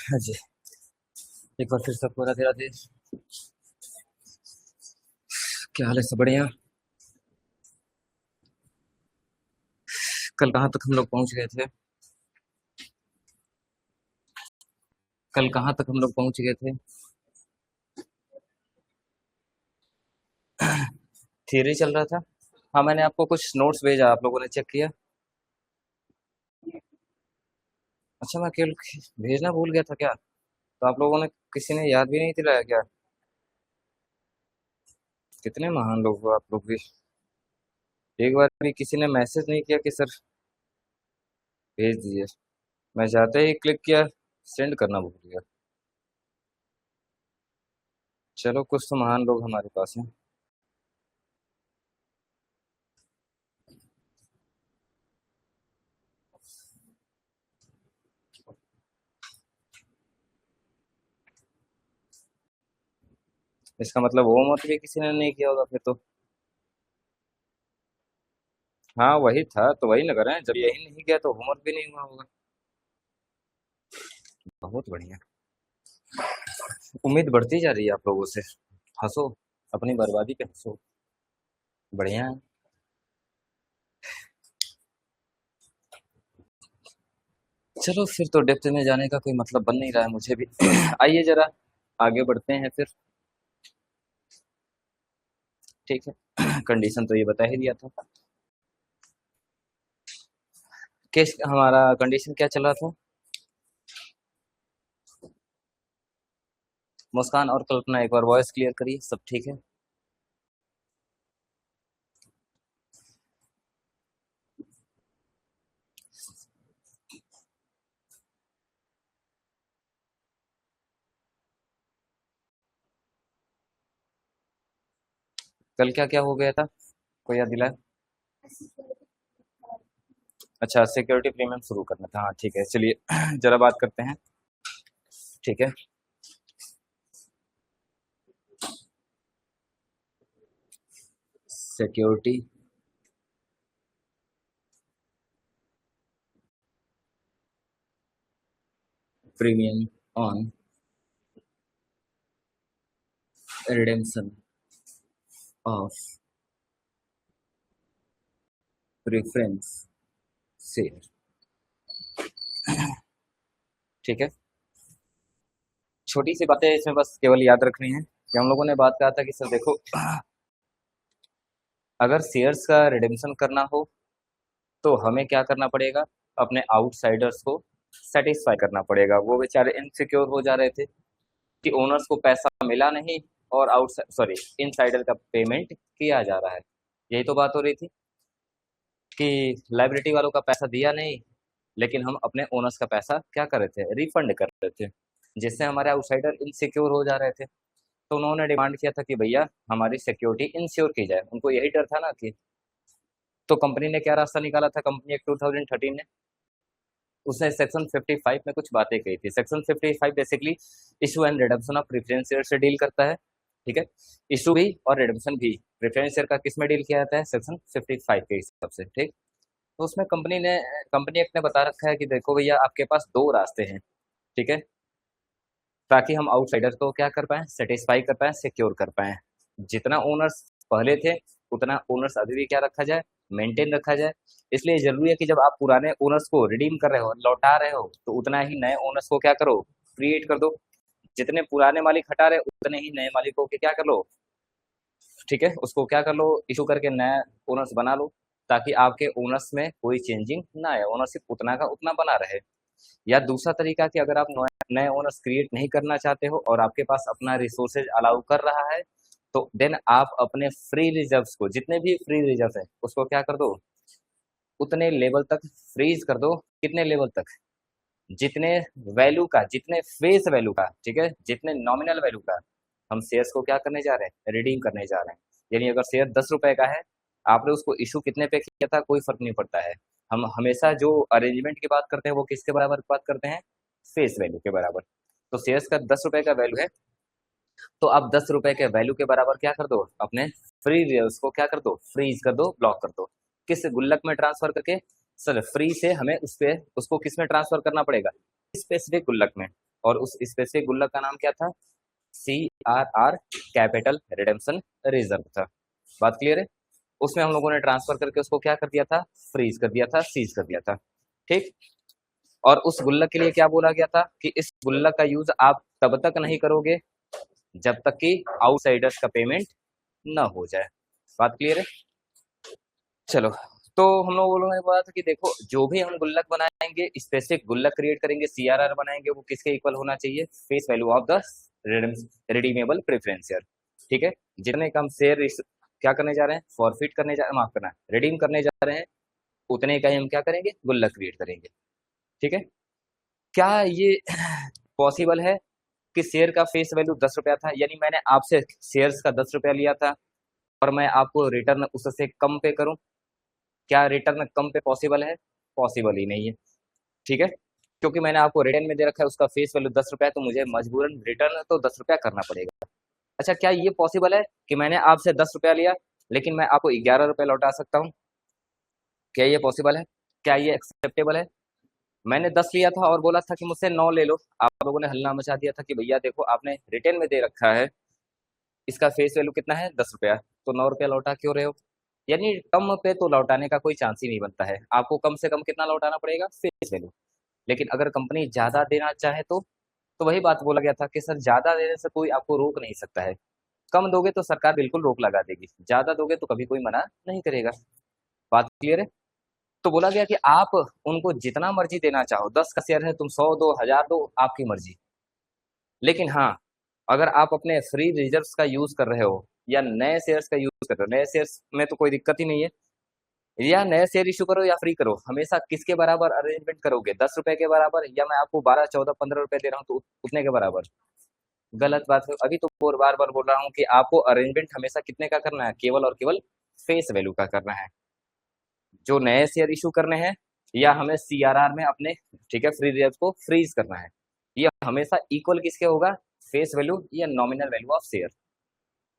हाँ जी। एक बार फिर सबको राधे राधे। क्या हाल है? सब बढ़िया। कल कहाँ तक हम लोग पहुंच गए थे? कल कहाँ तक हम लोग पहुंच गए थे? थियरी चल रहा था। हाँ, मैंने आपको कुछ नोट्स भेजा, आप लोगों ने चेक किया? अच्छा, मैं केवल भेजना भूल गया था क्या? तो आप लोगों ने, किसी ने याद भी नहीं दिलाया क्या? कितने महान लोग हो आप लोग भी। एक बार भी किसी ने मैसेज नहीं किया कि सर भेज दीजिए। मैं जाते ही क्लिक किया, सेंड करना भूल गया। चलो, कुछ तो महान लोग हमारे पास हैं। इसका मतलब होमवर्क भी किसी ने नहीं किया होगा फिर तो। हाँ, वही था तो वही लग रहा है, जब यही नहीं किया तो होमवर्क भी नहीं हुआ होगा। बहुत बढ़िया। उम्मीद बढ़ती जा रही है आप लोगों से। हंसो, अपनी बर्बादी पे हंसो। बढ़िया है। चलो, फिर तो डेप्थ में जाने का कोई मतलब बन नहीं रहा है मुझे भी। आइए जरा आगे बढ़ते हैं फिर। ठीक है। कंडीशन तो ये बता ही दिया था। केस हमारा कंडीशन क्या चल रहा था? मुस्कान और कल्पना, एक बार वॉइस क्लियर करिए, सब ठीक है? कल क्या क्या हो गया था? कोई याद दिलाए? अच्छा, सिक्योरिटी प्रीमियम शुरू करना था। हाँ ठीक है, चलिए जरा बात करते हैं। ठीक है। Security premium on redemption of preference share. ठीक है। छोटी सी बातें इसमें बस केवल याद रखनी है कि हम लोगों ने बात कहा था कि सर देखो, अगर शेयर्स का रिडेम्पशन करना हो तो हमें क्या करना पड़ेगा? अपने आउटसाइडर्स को सेटिस्फाई करना पड़ेगा। वो बेचारे इनसिक्योर हो जा रहे थे कि ओनर्स को पैसा मिला नहीं और आउट सॉरी इनसाइडर का पेमेंट किया जा रहा है। यही तो बात हो रही थी कि लाइबिलिटी वालों का पैसा दिया नहीं, लेकिन हम अपने ओनर्स का पैसा क्या कर रहे थे? रिफंड कर रहे थे, जिससे हमारे आउटसाइडर इनसिक्योर हो जा रहे थे। तो उन्होंने डिमांड किया था कि भैया हमारी सिक्योरिटी इंश्योर की जाए। उनको यही डर था ना कि, तो कंपनी ने क्या रास्ता निकाला था? कंपनी एक्ट 2013 ने, उसने सेक्शन 55 में कुछ बातें कही थी। Section 55 basically issue and redemption of preference share से डील करता है। ठीक है। इशू भी और रिडम्पशन भी प्रेफरेंस शेयर का किस में डील किया जाता है? सेक्शन 55 के हिसाब से। ठीक। तो उसमें कंपनी एक्ट ने बता रखा है कि देखो भैया, आपके पास दो रास्ते हैं। ठीक है। ताकि हम आउटसाइडर को क्या कर पाए? सेटिस्फाई कर पाए, सिक्योर कर पाए। जितना ओनर्स पहले थे उतना ओनर्स अभी भी क्या रखा जाए? मेंटेन रखा जाए। इसलिए जरूरी है कि जब आप पुराने ओनर्स को रिडीम कर रहे हो, लौटा रहे हो, तो उतना ही नए ओनर्स को क्या करो? क्रिएट कर दो। जितने पुराने मालिक हटा रहे उतने ही नए मालिकों के क्या कर लो? ठीक है, उसको क्या कर लो? इशू करके नया ओनर्स बना लो, ताकि आपके ओनर्स में कोई चेंजिंग ना आए, ओनरशिप उतना का उतना बना रहे। या दूसरा तरीका कि अगर आप नए ओनर्स क्रिएट नहीं करना चाहते हो और आपके पास अपना रिसोर्सेज अलाउ कर रहा है, तो देन आप अपने फ्री रिजर्व्स को, जितने भी फ्री रिजर्व है, उसको क्या कर दो? उतने लेवल तक फ्रीज कर दो। कितने लेवल तक? जितने वैल्यू का, जितने फेस वैल्यू का, ठीक है, जितने नॉमिनल वैल्यू का हम शेयर्स को क्या करने जा रहे हैं? रिडीम करने जा रहे हैं। यानी अगर शेयर 10 रुपए का है, आपने उसको इशू कितने पे किया था, कोई फर्क नहीं पड़ता है। हम हमेशा जो अरेंजमेंट की बात करते हैं वो किसके बराबर बात करते हैं? फेस वैल्यू के बराबर। तो शेयर्स का 10 रुपए का वैल्यू है, तो आप 10 रुपए के वैल्यू के बराबर क्या कर दो? अपने फ्री शेयर्स को क्या कर दो? फ्रीज कर दो, ब्लॉक कर दो। किस गुल्लक में ट्रांसफर करके? सर फ्री से हमें उस पे उसको किस में ट्रांसफर करना पड़ेगा? स्पेसिफिक गुल्लक में। और उस स्पेसिफिक गुल्लक का नाम क्या था? CRR, कैपिटल रिडेम्पशन रिजर्व था। बात क्लियर है? उसमें हम लोगों ने ट्रांसफर करके उसको क्या कर दिया था? फ्रीज कर दिया था, सीज कर दिया था। ठीक। और उस गुल्लक के लिए क्या बोला गया था कि इस गुल्लक का यूज आप तब तक नहीं करोगे जब तक कि आउटसाइडर्स का पेमेंट न हो जाए। बात क्लियर है? चलो, तो हम लोगों ने बोला था कि देखो, जो भी हम गुल्लक बनाएंगे, स्पेसिफिक गुल्लक क्रिएट करेंगे, CRR बनाएंगे, वो किसके इक्वल होना चाहिए? Face value of the redeemable preference share. ठीक है। जितने कम शेयर क्या करने जा रहे हैं? फॉरफिट करने जा माफ करना, रिडीम करने जा रहे हैं, उतने का ही हम क्या करेंगे? गुल्लक क्रिएट करेंगे। ठीक है। क्या ये पॉसिबल है कि शेयर का फेस वैल्यू 10 रुपया था, यानी मैंने आपसे शेयर्स का 10 रुपया लिया था और मैं आपको रिटर्न उससे कम पे करूं? क्या रिटर्न कम पे पॉसिबल है? पॉसिबल ही नहीं है। ठीक है। क्योंकि मैंने आपको रिटर्न में दे रखा है उसका फेस वैल्यू 10 रुपया, तो मुझे मजबूरन रिटर्न तो 10 रुपया करना पड़ेगा। अच्छा, क्या ये पॉसिबल है कि मैंने आपसे 10 रुपया लिया लेकिन मैं आपको 11 रुपये लौटा सकता हूँ? क्या ये पॉसिबल है? क्या ये एक्सेप्टेबल है? मैंने 10 लिया था और बोला था कि मुझसे 9 ले लो। आप लोगों ने हल्ला मचा दिया था कि भैया देखो, आपने रिटर्न में दे रखा है, इसका फेस वैल्यू कितना है? 10 रुपया, तो 9 रुपया लौटा क्यों रहे हो? यानी कम पे तो लौटाने का कोई चांस ही नहीं बनता है। आपको कम से कम कितना लौटाना पड़ेगा? Face value. लेकिन अगर कंपनी ज्यादा देना चाहे तो वही बात बोला गया था कि सर, ज्यादा देने से कोई आपको रोक नहीं सकता है। कम दोगे तो सरकार बिल्कुल रोक लगा देगी, ज्यादा दोगे तो कभी कोई मना नहीं करेगा। बात क्लियर है? तो बोला गया कि आप उनको जितना मर्जी देना चाहो, 10 का शेयर है, तुम 100 दो, 1000 दो, आपकी मर्जी। लेकिन हाँ, अगर आप अपने फ्री रिजर्व्स का यूज कर रहे हो या नए शेयर्स का यूज कर रहे हो, नए शेयर्स में तो कोई दिक्कत ही नहीं है, या नए शेयर इशू करो या फ्री करो, हमेशा किसके बराबर अरेंजमेंट करोगे? 10 रुपए के बराबर, या मैं आपको 12, 14, 15 रुपए दे रहा हूँ तो उतने के बराबर? गलत बात है। अभी तो बार बार बोल रहा हूँ कि आपको अरेंजमेंट हमेशा कितने का करना है? केवल और केवल फेस वैल्यू का करना है। जो नए शेयर इशू करने हैं या हमें CRR में अपने, ठीक है, फ्री रिजर्व को फ्रीज करना है, ये हमेशा इक्वल किसके होगा? फेस वैल्यू या नॉमिनल वैल्यू ऑफ शेयर।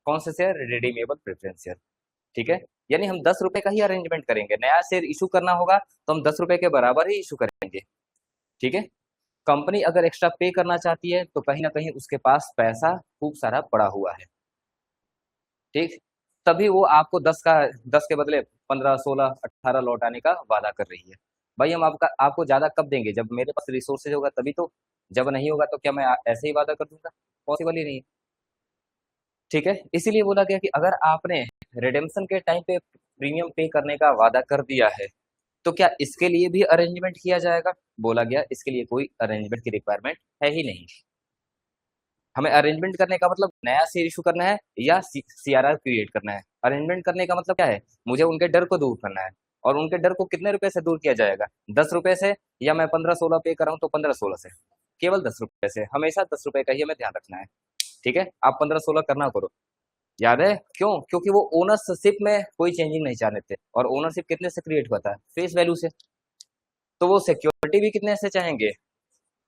कौन से शेयर? Redeemable preference share. ठीक है। यानी हम 10 रुपए का ही अरेंजमेंट करेंगे, नया शेयर इशू करना होगा तो हम 10 रुपए के बराबर ही इशू करेंगे। ठीक है। कंपनी अगर एक्स्ट्रा पे करना चाहती है तो कहीं ना कहीं उसके पास पैसा खूब सारा पड़ा हुआ है। ठीक। तभी वो आपको 10 के बदले 15, 16, 18 लौटाने का वादा कर रही है। भाई, हम आपको ज्यादा कब देंगे? जब मेरे पास रिसोर्सेज होगा तभी तो। जब नहीं होगा तो क्या मैं ऐसे ही वादा कर दूंगा? पॉसिबल ही नहीं। ठीक है। इसीलिए बोला गया कि अगर आपने रिडेम्पशन के टाइम पे प्रीमियम पे करने का वादा कर दिया है तो क्या इसके लिए भी अरेंजमेंट किया जाएगा? बोला गया इसके लिए कोई अरेंजमेंट की रिक्वायरमेंट है ही नहीं। हमें अरेंजमेंट करने का मतलब नया शेयर इशू करना है या CRR क्रिएट करना है। अरेंजमेंट करने का मतलब क्या है? मुझे उनके डर को दूर करना है। और उनके डर को कितने रुपए से दूर किया जाएगा? 10 रुपए से, या मैं 15, 16 पे कर रहा हूँ तो 15, 16 से? केवल 10 रुपए से। हमेशा 10 रुपए का ही हमें ध्यान रखना है। ठीक है। आप 15, 16 करना करो। याद है क्यों? क्योंकि वो ओनरशिप में कोई चेंजिंग नहीं चाहते थे। और ओनरशिप कितने से क्रिएट होता है? फेस वैल्यू से। तो वो सिक्योरिटी भी कितने से चाहेंगे?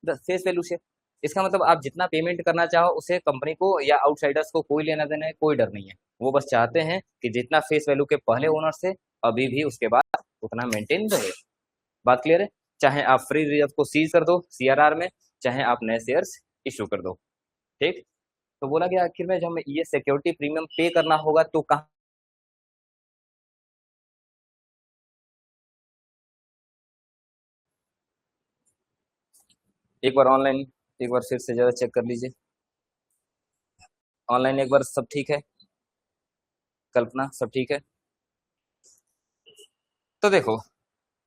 फेस वैल्यू से। इसका मतलब आप जितना पेमेंट करना चाहो उसे कंपनी को या आउटसाइडर्स को कोई लेना देना है, कोई डर नहीं है। वो बस चाहते हैं कि जितना फेस वैल्यू के पहले ओनर से अभी भी उसके बाद उतना मेंटेन रहे। बात क्लियर है? चाहे आप फ्री रिजर्व को सीज कर दो CRR में, चाहे आप नए शेयर्स इशू कर दो। ठीक। तो बोला गया आखिर में जब हमें ये सिक्योरिटी प्रीमियम पे करना होगा तो कहाँ? एक बार ऑनलाइन, एक बार फिर से जरा चेक कर लीजिए ऑनलाइन एक बार। सब ठीक है? कल्पना, सब ठीक है? तो देखो,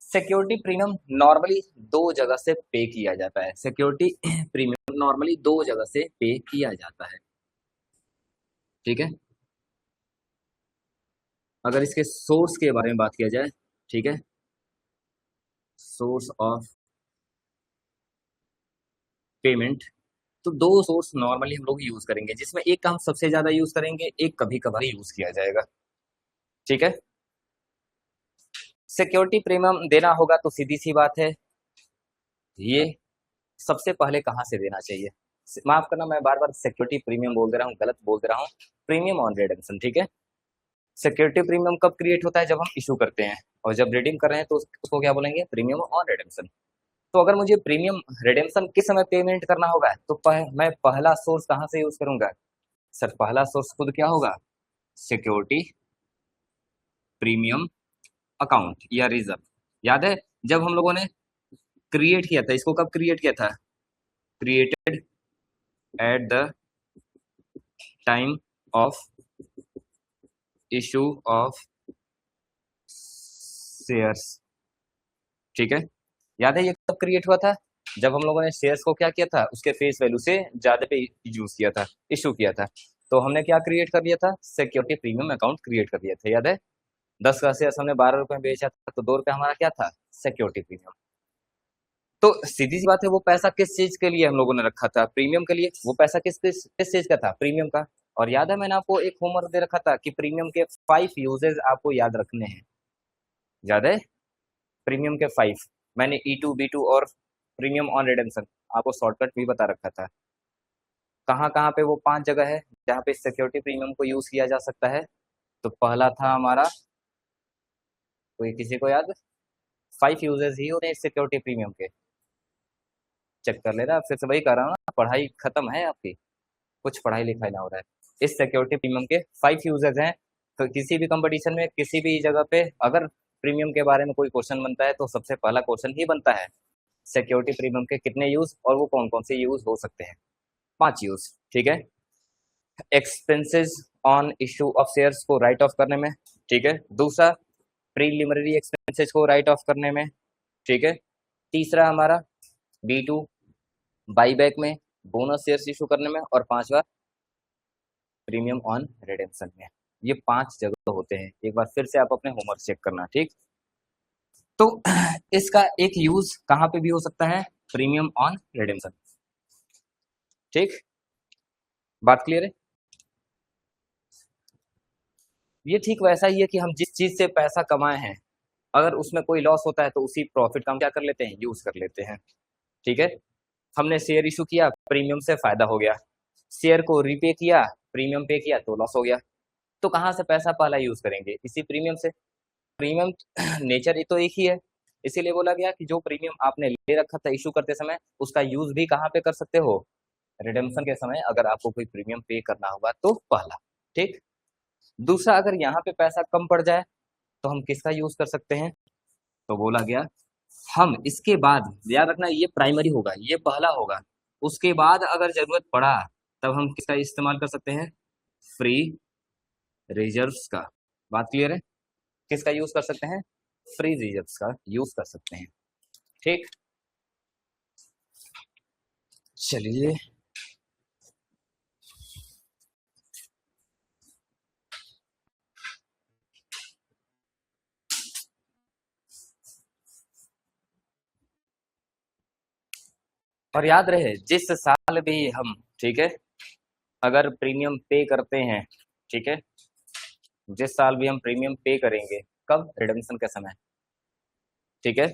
सिक्योरिटी प्रीमियम नॉर्मली दो जगह से पे किया जाता है। सिक्योरिटी प्रीमियम नॉर्मली दो जगह से पे किया जाता है। ठीक है। अगर इसके सोर्स के बारे में बात किया जाए, ठीक है, सोर्स ऑफ पेमेंट, तो दो सोर्स नॉर्मली हम लोग यूज करेंगे, जिसमें एक का हम सबसे ज्यादा यूज करेंगे, एक कभी कभार यूज किया जाएगा। ठीक है। सिक्योरिटी प्रीमियम देना होगा तो सीधी सी बात है, ये सबसे पहले कहाँ से देना चाहिए? माफ करना, मैं बार बार सिक्योरिटी प्रीमियम बोल दे रहा हूँ, गलत बोल दे रहा हूँ। Premium on redemption. ठीक है। सिक्योरिटी प्रीमियम कब क्रिएट होता है? जब हम इशू करते हैं। और जब रिडीम कर रहे हैं तो उसको क्या बोलेंगे? Premium on redemption. तो अगर मुझे प्रीमियम रिडेम्पशन किस समय पेमेंट करना होगा, तो मैं पहला सोर्स कहाँ से यूज करूंगा सर? पहला सोर्स खुद क्या होगा? सिक्योरिटी प्रीमियम अकाउंट या रिजर्व। याद है जब हम लोगों ने क्रिएट किया था, इसको कब क्रिएट किया था? Created at the time of issue of shares. ठीक है, याद है ये कब क्रिएट हुआ था? जब हम लोगों ने शेयर्स को क्या किया था, उसके फेस वैल्यू से ज्यादा पे यूज किया था, इशू किया था। तो हमने क्या क्रिएट कर लिया था? सिक्योरिटी प्रीमियम अकाउंट क्रिएट कर लिया था। याद है 10 का शेयर्स हमने 12 रुपए में बेचा था, तो 2 रुपए हमारा क्या था? Security premium. तो सीधी सी बात है, वो पैसा किस चीज के लिए हम लोगों ने रखा था? प्रीमियम के लिए। वो पैसा किस चीज का था? प्रीमियम का। और याद है मैंने आपको एक होमवर्क दे रखा था कि प्रीमियम के 5 यूजेस आपको याद रखने हैं। याद है प्रीमियम के 5? मैंने E2 B2 और प्रीमियम ऑन रिडेम्पशन आपको शॉर्टकट भी बता रखा था। कहाँ कहाँ पे वो 5 जगह है जहाँ पे सिक्योरिटी प्रीमियम को यूज किया जा सकता है? तो पहला था हमारा, कोई किसी को याद? 5 यूजेस ही होते हैं सिक्योरिटी प्रीमियम के। चेक कर लेना, फिर से वही कर रहा हूँ ना, पढ़ाई खत्म है आपकी, कुछ पढ़ाई लिखाई ना हो रहा है। इस सिक्योरिटी प्रीमियम के 5 यूजेस हैं। तो किसी भी कंपटीशन में किसी भी जगह पे अगर प्रीमियम के बारे में कोई क्वेश्चन बनता है, तो सबसे पहला क्वेश्चन ही बनता है सिक्योरिटी प्रीमियम के कितने यूज और वो कौन कौन से यूज हो सकते हैं? 5 यूज। ठीक है, expenses on issue of shares को राइट ऑफ करने में। ठीक है, दूसरा प्रीलिमिनरी एक्सपेंसेस को राइट ऑफ करने में। ठीक है, तीसरा हमारा B2 बाईबैक में, बोनस शेयर्स इशू करने में, और पांचवा प्रीमियम ऑन रिडेम्पशन में। ये 5 जगह होते हैं। एक बार फिर से आप अपने होमवर्क चेक करना। ठीक, तो इसका एक यूज कहां पे भी हो सकता है? Premium on redemption. ठीक, बात क्लियर है? ये ठीक वैसा ही है कि हम जिस चीज से पैसा कमाए हैं, अगर उसमें कोई लॉस होता है तो उसी प्रॉफिट का हम क्या कर लेते हैं? यूज कर लेते हैं। ठीक है, हमने शेयर इशू किया, प्रीमियम से फायदा हो गया। शेयर को रीपे किया, प्रीमियम पे किया तो लॉस हो गया। तो कहाँ से पैसा पहला यूज करेंगे? इसी प्रीमियम से। प्रीमियम नेचर तो एक ही है, इसीलिए बोला गया कि जो प्रीमियम आपने ले रखा था इशू करते समय, उसका यूज भी कहाँ पे कर सकते हो? रिडेम्पशन के समय अगर आपको कोई प्रीमियम पे करना होगा तो पहला। ठीक, दूसरा अगर यहाँ पे पैसा कम पड़ जाए तो हम किसका यूज कर सकते हैं? तो बोला गया हम इसके बाद, याद रखना ये प्राइमरी होगा, ये पहला होगा, उसके बाद अगर जरूरत पड़ा तब हम किसका इस्तेमाल कर सकते हैं? फ्री रिजर्व्स का। बात क्लियर है? किसका यूज कर सकते हैं? फ्री रिजर्व्स का यूज कर सकते हैं। ठीक, चलिए और याद रहे जिस साल भी हम, ठीक है, अगर प्रीमियम पे करते हैं, ठीक है, जिस साल भी हम प्रीमियम पे करेंगे, कब? रिडेम्पशन के समय। ठीक है,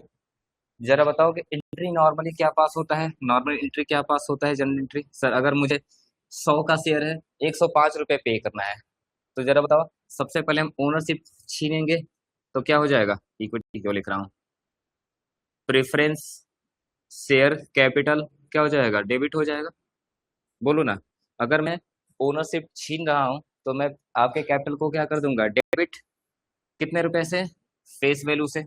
जरा बताओ कि एंट्री नॉर्मली क्या पास होता है? नॉर्मल एंट्री क्या पास होता है? General entry. सर अगर मुझे 100 का शेयर है, 105 रुपए पे करना है, तो जरा बताओ, सबसे पहले हम ओनरशिप छीनेंगे तो क्या हो जाएगा? इक्विटी क्यों लिख रहा हूँ, प्रेफरेंस शेयर कैपिटल क्या हो जाएगा? डेबिट हो जाएगा। बोलो ना, अगर मैं ओनरशिप छीन रहा हूँ तो मैं आपके कैपिटल को क्या कर दूंगा? डेबिट। कितने रुपए से? फेस वैल्यू से,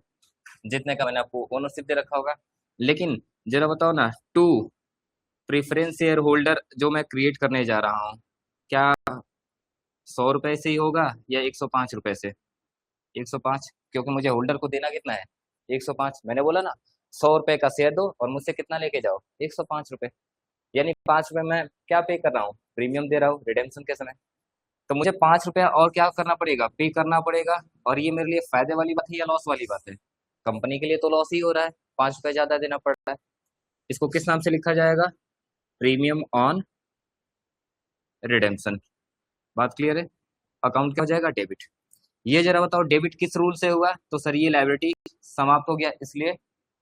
जितने का मैंने आपको ओनरशिप दे रखा होगा। लेकिन जरा बताओ ना, टू प्रेफरेंस शेयर होल्डर जो मैं क्रिएट करने जा रहा हूँ, क्या 100 रुपए से ही होगा या 105 रुपए से? 105, क्योंकि मुझे होल्डर को देना कितना है? 105। मैंने बोला ना 100 रुपए का शेयर दो और मुझसे कितना लेके जाओ? 105 रुपए। यानी 5 रुपए मैं क्या पे कर रहा हूँ? प्रीमियम दे रहा हूँ रिडेम्पशन के समय। तो मुझे 5 रुपए और क्या करना पड़ेगा? पे करना पड़ेगा। और ये मेरे लिए फायदे वाली बात है या लॉस वाली बात है? कंपनी के लिए तो लॉस ही हो रहा है, 5 रुपए ज्यादा देना पड़ रहा है। इसको किस नाम से लिखा जाएगा? Premium on redemption. बात क्लियर है? अकाउंट क्या हो जाएगा? डेबिट। ये जरा बताओ डेबिट किस रूल से हुआ? तो सर ये लायबिलिटी समाप्त हो गया इसलिए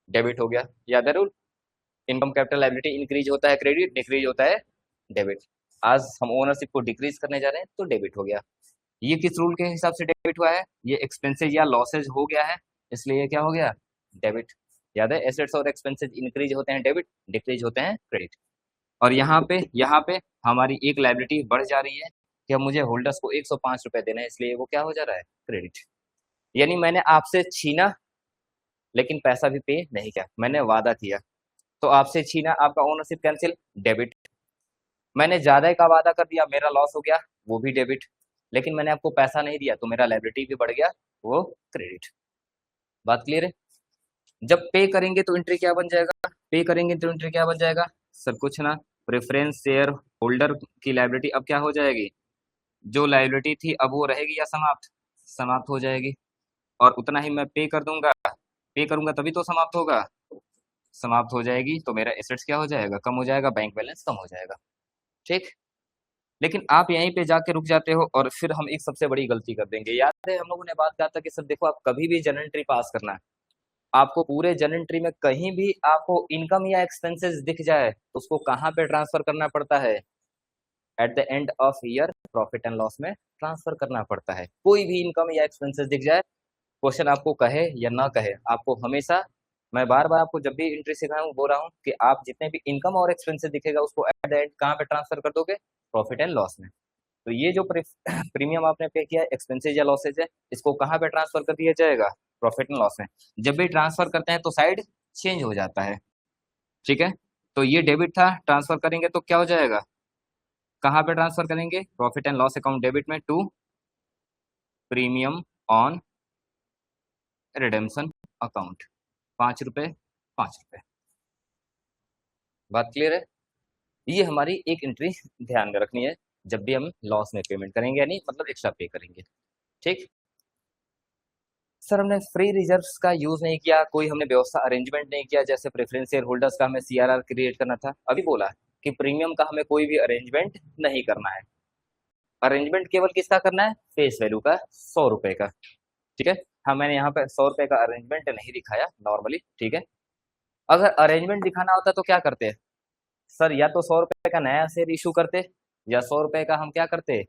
डेबिट हो गया। याद है rule? Income capital liability increase होता है क्रेडिट, डिक्रीज होता है डेबिट। आज हम ओनरशिप को डिक्रीज करने जा रहे हैं तो डेबिट हो गया। ये किस रूल के हिसाब से डेबिट हुआ है? ये एक्सपेंसेस या लॉसेज हो गया है, इसलिए ये क्या हो गया? डेबिट। याद है, एसेट्स और एक्सपेंसेस इंक्रीज होते हैं डेबिट, डिक्रीज होते हैं क्रेडिट। और यहाँ पे हमारी एक लाइबिलिटी बढ़ जा रही है कि अब मुझे होल्डर्स को 105 रुपए देना है, इसलिए वो क्या हो जा रहा है, क्रेडिट। यानी मैंने आपसे छीना लेकिन पैसा भी पे नहीं किया, मैंने वादा किया तो आपसे छीना, आपका ओनरशिप कैंसिल, डेबिट। मैंने ज्यादा का वादा कर दिया, मेरा लॉस हो गया, वो भी डेबिट। लेकिन मैंने आपको पैसा नहीं दिया तो मेरा लायबिलिटी भी बढ़ गया, वो क्रेडिट। बात क्लियर है? जब पे करेंगे तो एंट्री क्या बन जाएगा, पे करेंगे तो एंट्री क्या बन जाएगा सर, कुछ ना, प्रेफरेंस शेयर होल्डर की लायबिलिटी अब क्या हो जाएगी, जो लायबिलिटी थी अब वो रहेगी या समाप्त, समाप्त हो जाएगी। और उतना ही मैं पे कर दूंगा, पे करूंगा तभी तो समाप्त होगा, समाप्त हो जाएगी तो मेरा एसेट्स क्या हो जाएगा, कम हो जाएगा, बैंक बैलेंस कम हो जाएगा। ठीक। लेकिन आप यहीं पे जाके रुक जाते हो और फिर हम एक सबसे बड़ी गलती कर देंगे। याद है हम लोगों ने बात किया था कि सर देखो, आप कभी भी जर्नल एंट्री पास करना है, आपको पूरे जर्नल एंट्री में कहीं भी आपको इनकम या एक्सपेंसेस दिख जाए, उसको कहाँ पे ट्रांसफर करना पड़ता है, at the end of year profit and loss में ट्रांसफर करना पड़ता है। कोई भी इनकम या एक्सपेंसेस दिख जाए, क्वेश्चन आपको कहे या ना कहे, आपको हमेशा, मैं बार बार आपको जब भी एंट्री सिखाया हूँ बोल रहा हूँ कि आप जितने भी इनकम और एक्सपेंसेस दिखेगा उसको एट द एंड कहाँ पे ट्रांसफर कर दोगे, प्रॉफिट एंड लॉस में। तो ये जो प्रीमियम आपने पे किया है, एक्सपेंसेस या लॉसेज है, इसको कहाँ पे ट्रांसफर कर दिया जाएगा, प्रॉफिट एंड लॉस में। जब भी ट्रांसफर करते हैं तो साइड चेंज हो जाता है। ठीक है, तो ये डेबिट था, ट्रांसफर करेंगे तो क्या हो जाएगा, कहाँ पे ट्रांसफर करेंगे, profit and loss account debit में, to premium on redemption account, 5 रुपए, 5 रुपए। बात क्लियर है? ये हमारी एक एंट्री ध्यान में रखनी है जब भी हम लॉस में पेमेंट करेंगे, यानी मतलब एक्स्ट्रा पे करेंगे। ठीक। सर हमने फ्री रिजर्व्स का यूज नहीं किया, कोई हमने व्यवस्था अरेंजमेंट नहीं किया, जैसे प्रेफरेंस शेयर होल्डर्स का हमें सीआरआर क्रिएट करना था, अभी बोला कि प्रीमियम का हमें कोई भी अरेंजमेंट नहीं करना है। अरेंजमेंट केवल किसका करना है, फेस वैल्यू का, 100 रुपए का। ठीक है, हाँ मैंने यहाँ पे 100 रुपए का अरेंजमेंट नहीं दिखाया नॉर्मली। ठीक है, अगर अरेंजमेंट दिखाना होता तो क्या करते, सर या तो 100 रुपए का नया शेयर इशू करते, या 100 रुपए का हम क्या करते,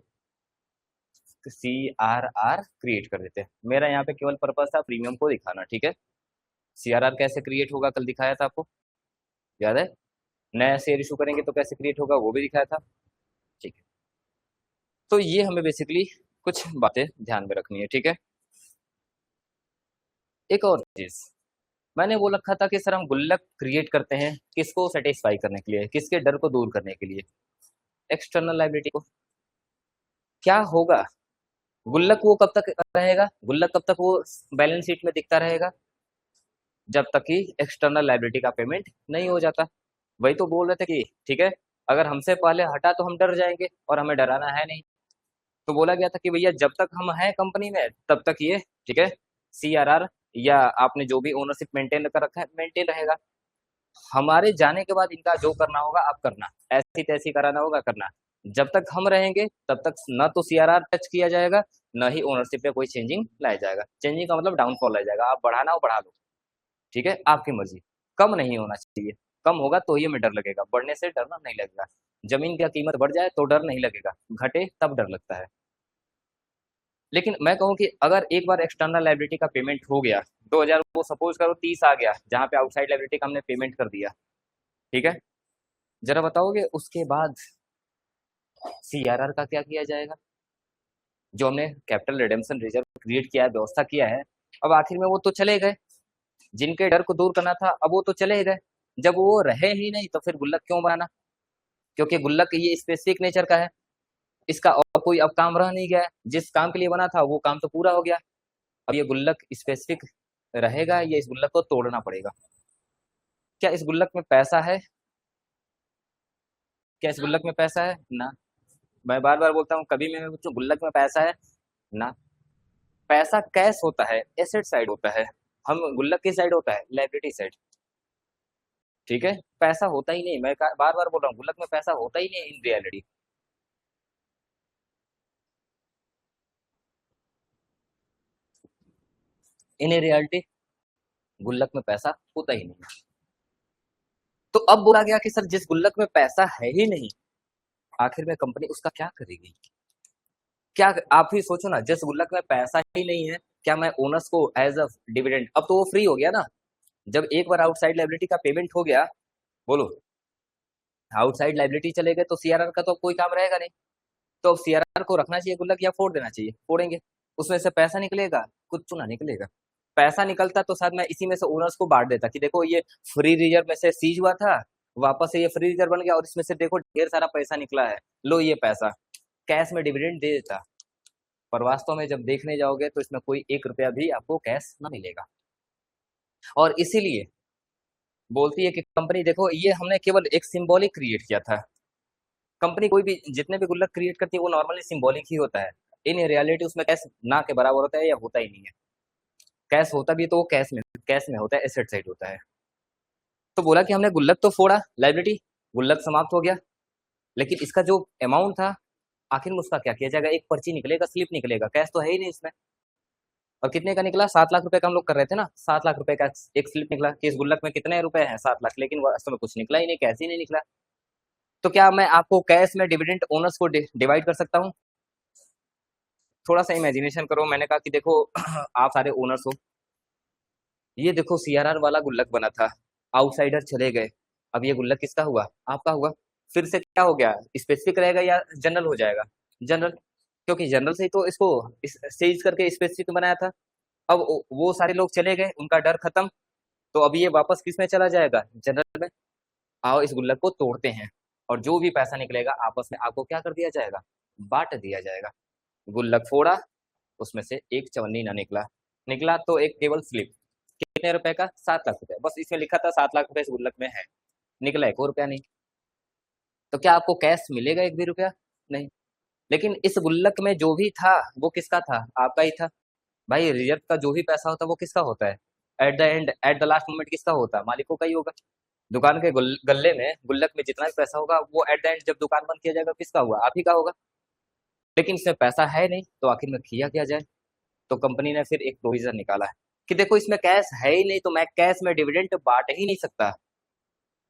CRR क्रिएट कर देते। मेरा यहाँ पे केवल पर्पस था प्रीमियम को दिखाना। ठीक है, CRR कैसे क्रिएट होगा कल दिखाया था आपको, याद है, नया शेयर इशू करेंगे तो कैसे क्रिएट होगा वो भी दिखाया था। ठीक है, तो ये हमें बेसिकली कुछ बातें ध्यान में रखनी है। ठीक है, एक और चीज मैंने वो रखा था कि सर हम गुल्लक क्रिएट करते हैं किसको सेटिस्फाई करने के लिए, किसके डर को दूर करने के लिए, एक्सटर्नल लाइबिलिटी को। क्या होगा, गुल्लक वो कब तक रहेगा, गुल्लक कब तक वो बैलेंस शीट में दिखता रहेगा, जब तक कि एक्सटर्नल लाइबिलिटी का पेमेंट नहीं हो जाता। वही तो बोल रहे थे कि ठीक है, अगर हमसे पहले हटा तो हम डर जाएंगे और हमें डराना है नहीं। तो बोला गया था कि भैया जब तक हम हैं कंपनी में तब तक ये, ठीक है, CRR या आपने जो भी ओनरशिप मेंटेन कर रखा है मेंटेन रहेगा। हमारे जाने के बाद इनका जो करना होगा आप करना, ऐसी तैसी कराना होगा करना। जब तक हम रहेंगे तब तक न तो CRR टच किया जाएगा, न ही ओनरशिप पे कोई चेंजिंग लाया जाएगा। चेंजिंग का मतलब डाउनफॉल लाया जाएगा, आप बढ़ाना हो बढ़ा लो। ठीक है, आपकी मर्जी, कम नहीं होना चाहिए। कम होगा तो ही हमें डर लगेगा, बढ़ने से डरना नहीं लगेगा। जमीन का कीमत बढ़ जाए तो डर नहीं लगेगा, घटे तब डर लगता है। लेकिन मैं कहूँ कि अगर एक बार एक्सटर्नल लाइबिलिटी का पेमेंट हो गया, 2000 वो सपोज करो 30 आ गया, जहाँ पे आउटसाइड लाइबिलिटी का हमने पेमेंट कर दिया। ठीक है, जरा बताओगे उसके बाद CRR का क्या किया जाएगा, जो हमने कैपिटल रिडेम्पशन रिजर्व क्रिएट किया है, व्यवस्था किया है। अब आखिर में वो तो चले गए, जिनके डर को दूर करना था अब वो तो चले गए। जब वो रहे ही नहीं तो फिर गुल्लक क्यों बनाना, क्योंकि गुल्लक ये स्पेसिफिक नेचर का है, इसका और कोई अब काम रह नहीं गया है। जिस काम के लिए बना था वो काम तो पूरा हो गया, अब ये गुल्लक स्पेसिफिक रहेगा, ये इस गुल्लक को तोड़ना पड़ेगा। क्या इस गुल्लक में पैसा है, क्या इस गुल्लक में पैसा है ना, मैं बार बार बोलता हूँ, कभी मैं पूछूं गुल्लक में पैसा है ना, पैसा कैश होता है, एसेट साइड होता है, हम गुल्लक की साइड होता है लाइबिलिटी साइड। ठीक है, पैसा होता ही नहीं, मैं बार बार बोल रहा हूँ गुल्लक में पैसा होता ही नहीं इन रियलिटी। इन रियलिटी गुल्लक में पैसा होता ही नहीं। तो अब बोला गया कि सर जिस गुल्लक में पैसा है ही नहीं, आखिर में कंपनी उसका क्या करेगी, क्या आप ही सोचो ना, जिस गुल्लक में पैसा ही नहीं है, क्या मैं ओनर्स को एज अ डिविडेंड, अब तो वो फ्री हो गया ना, जब एक बार आउटसाइड लायबिलिटी का पेमेंट हो गया, बोलो, आउटसाइड लायबिलिटी चले गए तो सीआरआर का तो कोई काम रहेगा नहीं। तो अब सीआरआर को रखना चाहिए गुल्लक या फोड़ देना चाहिए? फोड़ेंगे। उसमें से पैसा निकलेगा? कुछ ना निकलेगा। पैसा निकलता तो शायद मैं इसी में से ओनर्स को बांट देता कि देखो ये फ्री रिजर्व में से सीज हुआ था, वापस से ये फ्री रिजर्व बन गया और इसमें से देखो ढेर सारा पैसा निकला है, लो ये पैसा, कैश में डिविडेंड दे देता। पर वास्तव में जब देखने जाओगे तो इसमें कोई 1 रुपया भी आपको कैश ना मिलेगा। और इसीलिए बोलती है कि कंपनी देखो ये हमने केवल एक सिंबॉलिक क्रिएट किया था। कंपनी कोई भी जितने भी गुल्लक क्रिएट करती है वो नॉर्मली सिंबॉलिक ही होता है। इन रियलिटी उसमें कैश ना के बराबर होता है या होता ही नहीं है। कैश होता भी है तो वो कैश में होता है, एसेट साइड होता है। तो बोला कि हमने गुल्लक तो फोड़ा, लाइबिलिटी गुल्लक समाप्त हो गया, लेकिन इसका जो अमाउंट था आखिर में उसका क्या किया जाएगा? एक पर्ची निकलेगा, स्लिप निकलेगा, कैश तो है ही नहीं इसमें। और कितने का निकला? 7 लाख रुपए का हम लोग कर रहे थे ना, 7 लाख रुपए का एक स्लिप निकला कि इस गुल्लक में कितने रुपए हैं, 7 लाख, लेकिन वास्तव में कुछ निकला ही नहीं, कैश ही नहीं निकला। तो क्या मैं आपको कैश में डिविडेंड ओनर्स को डिवाइड कर सकता हूँ? थोड़ा सा इमेजिनेशन करो। मैंने कहा कि देखो आप सारे ओनर्स हो, ये देखो सीआरआर वाला गुल्लक बना था, आउटसाइडर चले गए, अब ये गुल्लक किसका हुआ? आपका हुआ। फिर से क्या हो गया? स्पेसिफिक रहेगा या जनरल हो जाएगा? जनरल, क्योंकि जनरल से ही तो इसको सेज करके स्पेसिफिक बनाया था। अब वो सारे लोग चले गए, उनका डर खत्म, तो अब ये वापस किस में चला जाएगा? जनरल में। आओ इस गुल्लक को तोड़ते हैं और जो भी पैसा निकलेगा आपस में आपको क्या कर दिया जाएगा? बांट दिया जाएगा। गुल्लक फोड़ा, उसमें से एक चवन्नी ना निकला, निकला तो एक केवल स्लिप, कितने रुपए का? 7 लाख रुपए, बस इसमें लिखा था 7 लाख रुपए इस गुल्लक में है, निकला 1 रुपया नहीं। तो क्या आपको कैश मिलेगा 1 भी रुपया? नहीं। लेकिन इस गुल्लक में जो भी था वो किसका था? आपका ही था। भाई रिजर्व का जो भी पैसा होता है वो किसका होता है? At the end, at the last moment किसका होता है? मालिकों का ही होगा। दुकान के गल्ले में, गुल्लक में जितना भी पैसा होगा वो एट द एंड जब दुकान बंद किया जाएगा किसका हुआ? आप ही का होगा। लेकिन इसमें पैसा है नहीं तो आखिर में किया क्या जाए? तो कंपनी ने फिर एक प्रोविजन निकाला है कि देखो इसमें कैश है ही नहीं तो मैं कैश में डिविडेंड बांट ही नहीं सकता,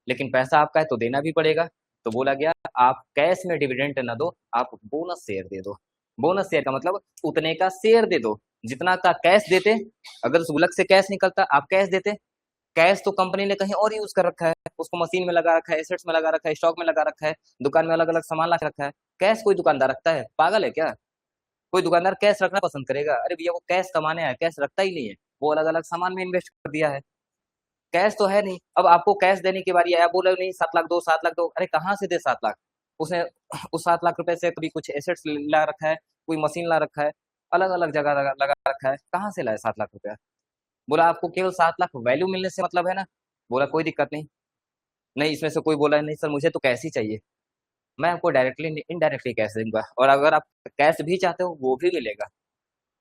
लेकिन पैसा आपका है तो देना भी पड़ेगा। तो बोला गया आप कैश में डिविडेंड ना दो, आप बोनस शेयर दे दो। बोनस शेयर का मतलब उतने का शेयर दे दो जितना का कैश देते। अगर उस गुल्लक से कैश निकलता आप कैश देते, कैश तो कंपनी ने कहीं और यूज कर रखा है, उसको मशीन में लगा रखा है, एसेट्स में लगा रखा है, स्टॉक में लगा रखा है, दुकान में अलग अलग सामान ला रखा है। कैश कोई दुकानदार रखता है? पागल है क्या? कोई दुकानदार कैश रखना पसंद करेगा? अरे भैया वो कैश कमाने आया, कैश रखता ही नहीं है, वो अलग अलग सामान में इन्वेस्ट कर दिया है। कैश तो है नहीं। अब आपको कैश देने की बारी आया, बोले नहीं 7 लाख दो, 7 लाख दो, अरे कहाँ से दे 7 लाख? उसने उस 7 लाख रुपए से कभी कुछ एसेट्स ला रखा है, कोई मशीन ला रखा है, अलग अलग जगह लगा रखा है, कहाँ से लाए 7 लाख रुपया? बोला आपको केवल 7 लाख वैल्यू मिलने से मतलब है ना? बोला कोई दिक्कत नहीं। नहीं इसमें से कोई बोला नहीं सर मुझे तो कैश ही चाहिए, मैं आपको डायरेक्टली इनडायरेक्टली कैश दूंगा, और अगर आप कैश भी चाहते हो वो भी मिलेगा।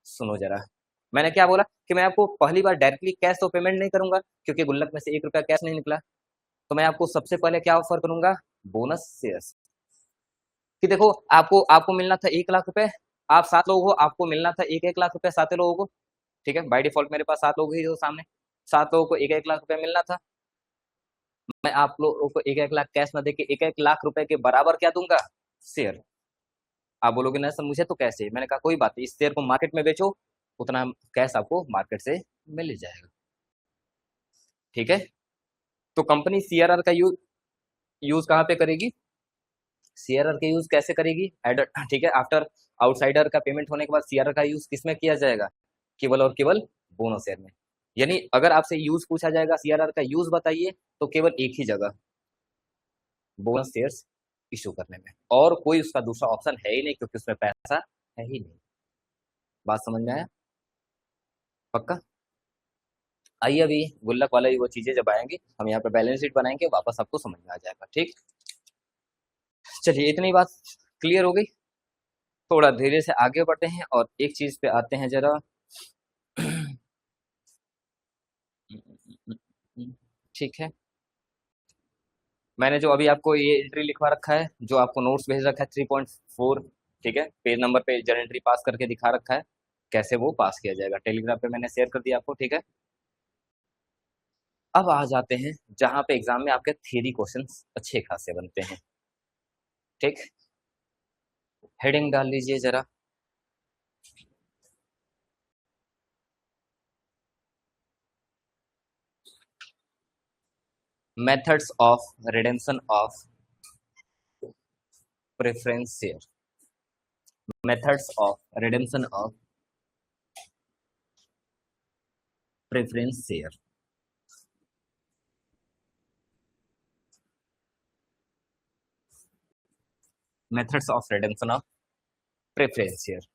सुनो जरा, मैंने क्या बोला कि मैं आपको पहली बार डायरेक्टली कैश तो पेमेंट नहीं करूंगा क्योंकि गुल्लक में से 1 रुपया कैश नहीं निकला। तो मैं आपको सबसे पहले क्या ऑफर करूंगा? Bonus shares. कि देखो आपको आपको मिलना था 1 लाख रुपए, आप 7 लोग हो, आपको मिलना था एक एक लाख रुपए 7 लोगों को। ठीक है, बाय डिफॉल्ट मेरे पास 7 लोग ही हो सामने, 7 लोगों को एक एक लाख रुपए मिलना था। मैं आप लोगों को एक एक लाख कैश ना देके एक एक लाख रुपए के बराबर क्या दूंगा? शेयर। आप बोलोगे ना सर मुझे तो कैश चाहिए, मैंने कहा कोई बात नहीं, इस शेयर को मार्केट में बेचो, उतना कैश आपको मार्केट से मिल जाएगा। ठीक है, तो कंपनी सीआरआर का यूज यूज कहाँ पे करेगी? सीआरआर का यूज कैसे करेगी? एडर, ठीक है, आफ्टर आउटसाइडर का पेमेंट होने के बाद सीआरआर का यूज किसमें किया जाएगा? केवल और केवल बोनस शेयर में। यानी अगर आपसे यूज पूछा जाएगा सीआरआर का यूज बताइए तो केवल एक ही जगह, बोनस शेयर्स इशू करने में, और कोई उसका दूसरा ऑप्शन है ही नहीं क्योंकि उसमें पैसा है ही नहीं। बात समझ में आया? पक्का? आइए अभी गुल्लक वाला ही वो चीजें जब आएंगी हम यहाँ पे बैलेंस शीट बनाएंगे वापस आपको समझ में आ जाएगा। ठीक, चलिए इतनी बात क्लियर हो गई। थोड़ा धीरे से आगे बढ़ते हैं और एक चीज पे आते हैं जरा। ठीक है, मैंने जो अभी आपको ये एंट्री लिखवा रखा है, जो आपको नोट्स भेज रखा है 3.4, ठीक है, पेज नंबर पे जर एंट्री पास करके दिखा रखा है, कैसे वो पास किया जाएगा टेलीग्राम पे मैंने शेयर कर दिया आपको। ठीक है, अब आ जाते हैं जहां पे एग्जाम में आपके थ्योरी क्वेश्चंस अच्छे खासे बनते हैं। ठीक, हेडिंग डाल लीजिए जरा। Methods of redemption of preference share, methods of redemption of preference share, methods of redemption of preference share.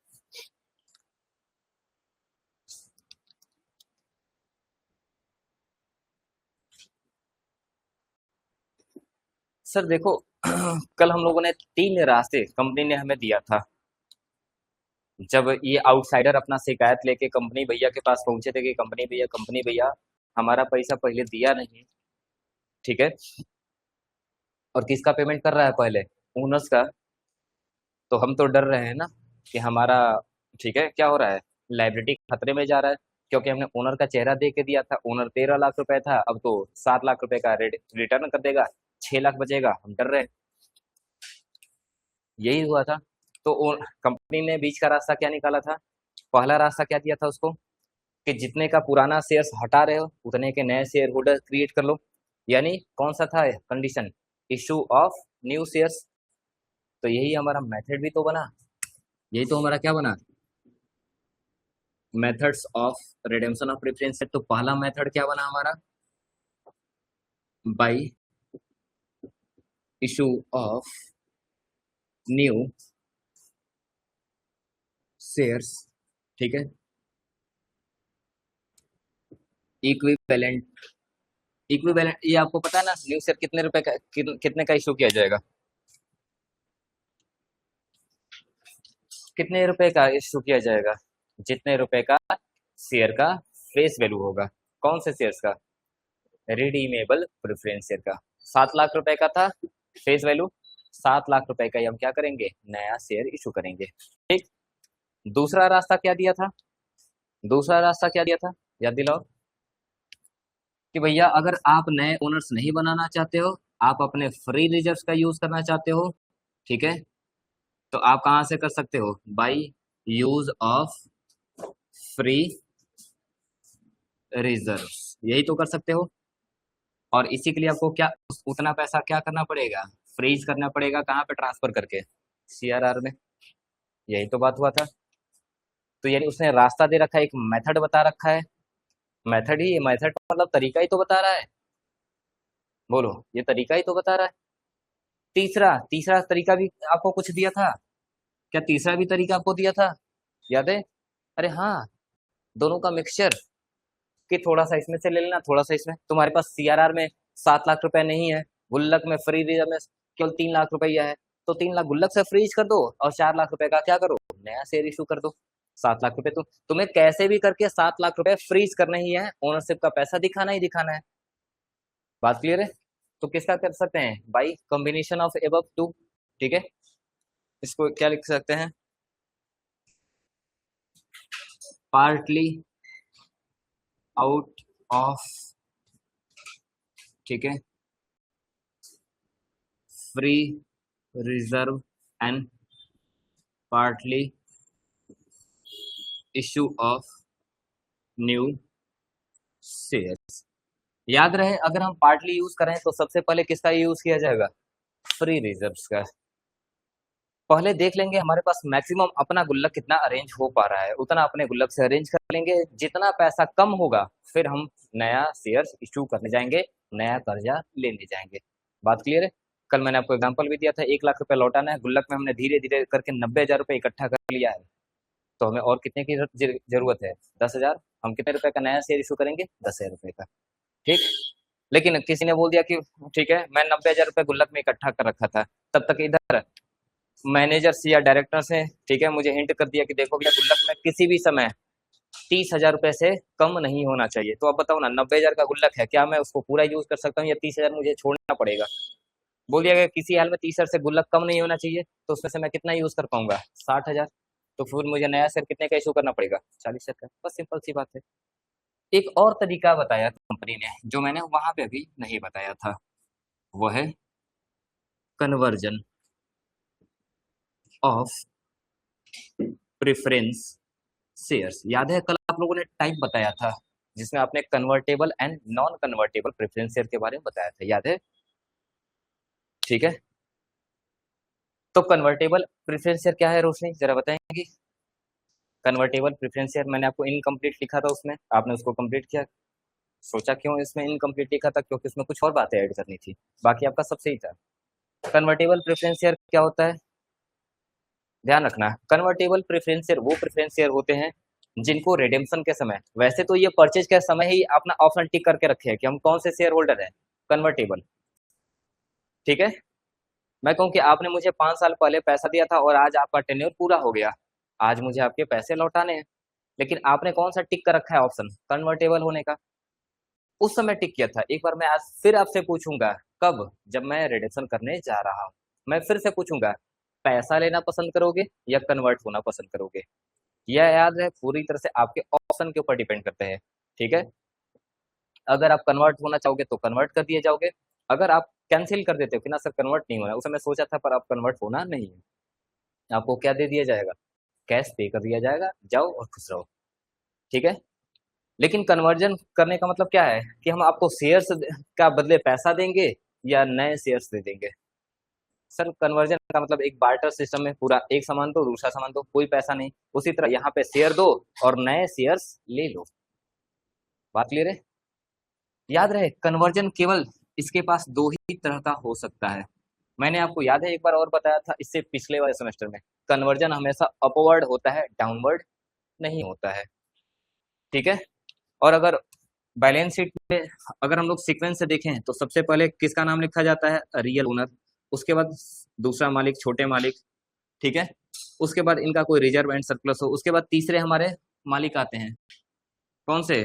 Sir देखो कल हम लोगों ने 3 रास्ते कंपनी ने हमें दिया था। जब ये आउटसाइडर अपना शिकायत लेके कंपनी भैया के पास पहुंचे थे कि कंपनी भैया हमारा पैसा पहले दिया नहीं, ठीक है, और किसका पेमेंट कर रहा है पहले, ओनर्स का। तो हम तो डर रहे हैं ना कि हमारा, ठीक है, क्या हो रहा है, लाइबिलिटी खतरे में जा रहा है, क्योंकि हमने ओनर का चेहरा दे के दिया था। ओनर 13 लाख रुपए था, अब तो 7 लाख रुपए का रिटर्न कर देगा, 6 लाख बचेगा, हम डर रहे हैं। यही हुआ था। तो कंपनी ने बीच का रास्ता क्या निकाला था, पहला रास्ता क्या दिया था उसको, कि जितने का पुराना शेयर्स हटा रहे हो उतने के नए शेयर होल्डर क्रिएट कर लो। यानी कौन सा था condition, issue of new shares. तो यही हमारा मेथड भी तो बना, यही तो हमारा क्या बना, methods of redemption of preference. तो पहला मेथड क्या बना हमारा, bye issue of new shares, ठीक है, इक्विवेलेंट। इक्विवेलेंट ये आपको पता है ना, न्यू शेयर कितने रुपए का कितने का इशू किया जाएगा, कितने रुपए का इशू किया जाएगा, जितने रुपए का शेयर का फेस वैल्यू होगा। कौन से शेयर्स का, रिडीमेबल प्रेफरेंस शेयर का। 7 लाख रुपए का था फेस वैल्यू, 7 लाख रुपए का ही हम क्या करेंगे, नया शेयर इशू करेंगे। ठीक। दूसरा रास्ता क्या दिया था, दूसरा रास्ता क्या दिया था, याद दिलाओ, कि भैया अगर आप नए ओनर्स नहीं बनाना चाहते हो, आप अपने फ्री रिजर्व्स का यूज करना चाहते हो, ठीक है, तो आप कहां से कर सकते हो, by use of free reserves, यही तो कर सकते हो। और इसी के लिए आपको क्या उतना पैसा क्या करना पड़ेगा, फ्रीज करना पड़ेगा, कहाँ पे, ट्रांसफर करके सीआरआर में। यही तो बात हुआ था। तो यानी उसने रास्ता दे रखा है, एक मेथड बता रखा है, मेथड ही, मेथड मतलब तरीका ही तो बता रहा है, बोलो ये तरीका ही तो बता रहा है। तीसरा तीसरा तरीका भी आपको कुछ दिया था क्या, तीसरा भी तरीका आपको दिया था, याद है, अरे हाँ, दोनों का मिक्सचर, कि थोड़ा सा इसमें से ले लेना, थोड़ा सा इसमें। तुम्हारे पास सीआरआर में 7 लाख रुपए नहीं है, गुल्लक में फ्री रिजर्व में केवल 3 लाख रुपया है, तो 3 लाख गुल्लक से फ्रीज कर दो और 4 लाख रुपए का क्या करो, नया शेयर इशू कर दो। 7 लाख रुपए तो तुम्हें कैसे भी करके 7 लाख रुपए फ्रीज करना ही है, ओनरशिप का पैसा दिखाना ही दिखाना है। बात क्लियर है। तो किसका कर सकते हैं, by combination of above two, ठीक है, इसको क्या लिख सकते हैं, पार्टली आउट ऑफ, ठीक है, free reserve and partly issue of new shares. याद रहे, अगर हम पार्टली यूज करें तो सबसे पहले किसका यूज किया जाएगा, फ्री रिजर्व्स का। पहले देख लेंगे हमारे पास मैक्सिमम अपना गुल्लक कितना अरेंज हो पा रहा है, उतना अपने गुल्लक से अरेंज कर लेंगे। जितना पैसा कम होगा फिर हम नया शेयर्स इशू करने जाएंगे, नया कर्जा लेने जाएंगे। बात क्लियर है। कल मैंने आपको एग्जांपल भी दिया था, 1 लाख रुपए लौटाना है, गुल्लक में हमने धीरे धीरे करके 90,000 रुपए इकट्ठा कर लिया है, तो हमें और कितने की जरूरत है, 10,000। हम कितने रुपए का नया शेयर इशू करेंगे, 10,000 रुपए का। ठीक। लेकिन किसी ने बोल दिया कि ठीक है, मैं 90,000 रुपए गुल्लक में इकट्ठा कर रखा था, तब तक इधर मैनेजर्स या डायरेक्टर्स ने, ठीक है, मुझे हिंट कर दिया कि देखो भैया गुल्लक में किसी भी समय 30,000 रुपए से कम नहीं होना चाहिए। तो अब बताओ ना, 90,000 का गुल्लक है, क्या मैं उसको पूरा यूज कर सकता हूँ या 30,000 मुझे छोड़ना पड़ेगा। बोल दिया गया किसी हाल में 30,000 से गुल्लक कम नहीं होना चाहिए, तो उसमें से मैं कितना यूज कर पाऊंगा, 60,000। तो फिर मुझे नया शेयर कितने का इशू करना पड़ेगा, 40,000 का। बस सिंपल सी बात है। एक और तरीका बताया कंपनी ने जो मैंने वहां पे अभी नहीं बताया था, वो है कन्वर्जन ऑफ प्रेफरेंस शेयर्स। याद है कल आप लोगों ने टाइप बताया था, जिसमें आपने convertible and non convertible preference share के बारे में बताया था, याद है? ठीक है, तो कन्वर्टेबल प्रेफरेंस शेयर क्या है रोशनी, जरा बताएंगी? कन्वर्टेबल प्रेफरेंस शेयर मैंने आपको इनकम्प्लीट लिखा था, उसमें आपने उसको कंप्लीट किया, सोचा क्यों इसमें इनकम्प्लीट लिखा था, क्योंकि उसमें कुछ और बातें ऐड करनी थी, बाकी आपका सब सही था। कन्वर्टेबल प्रेफरेंस शेयर क्या होता है, ध्यान रखना, कन्वर्टेबल प्रेफरेंस शेयर वो प्रेफरेंस शेयर होते हैं जिनको रिडेम्पशन के समय, वैसे तो ये परचेज के समय ही अपना ऑप्शन टिक करके रखे हैं कि हम कौन से शेयर होल्डर हैं, कन्वर्टेबल। ठीक है, मैं कहूँ कि आपने मुझे 5 साल पहले पैसा दिया था और आज आपका टेन्योर पूरा हो गया, आज मुझे आपके पैसे लौटाने हैं, लेकिन आपने कौन सा टिक कर रखा है ऑप्शन, कन्वर्टेबल होने का, उस समय टिक किया था। एक बार मैं आज फिर आपसे पूछूंगा, कब, जब मैं रिडक्शन करने जा रहा हूँ, मैं फिर से पूछूंगा, पैसा लेना पसंद करोगे या कन्वर्ट होना पसंद करोगे? यह याद है, पूरी तरह से आपके ऑप्शन के ऊपर डिपेंड करते हैं। ठीक है, अगर आप कन्वर्ट होना चाहोगे तो कन्वर्ट कर दिए जाओगे, अगर आप कैंसिल कर देते हो कि ना सर कन्वर्ट नहीं होना, उस समय सोचा था पर आप कन्वर्ट होना नहीं है, आपको क्या दे दिया जाएगा, कैश पे कर दिया जाएगा, जाओ और खुश रहो। ठीक है, लेकिन कन्वर्जन करने का मतलब क्या है कि हम आपको शेयर्स का बदले पैसा देंगे या नए शेयर्स दे देंगे? सर कन्वर्जन का मतलब एक बार्टर सिस्टम में, पूरा एक सामान दो दूसरा सामान दो, कोई पैसा नहीं, उसी तरह यहाँ पे शेयर दो और नए शेयर्स ले लो। बात क्लियर है? याद रहे, कन्वर्जन केवल इसके पास दो ही तरह का हो सकता है। मैंने आपको याद है एक बार और बताया था इससे पिछले वाले सेमेस्टर में, कन्वर्जन हमेशा अपवर्ड होता है, डाउनवर्ड नहीं होता है। ठीक है, और अगर बैलेंस शीट में अगर हम लोग सीक्वेंस से देखें तो सबसे पहले किसका नाम लिखा जाता है, रियल ओनर, उसके बाद दूसरा मालिक, छोटे मालिक, ठीक है, उसके बाद इनका कोई रिजर्व एंड सरप्लस हो, उसके बाद तीसरे हमारे मालिक आते हैं, कौन से,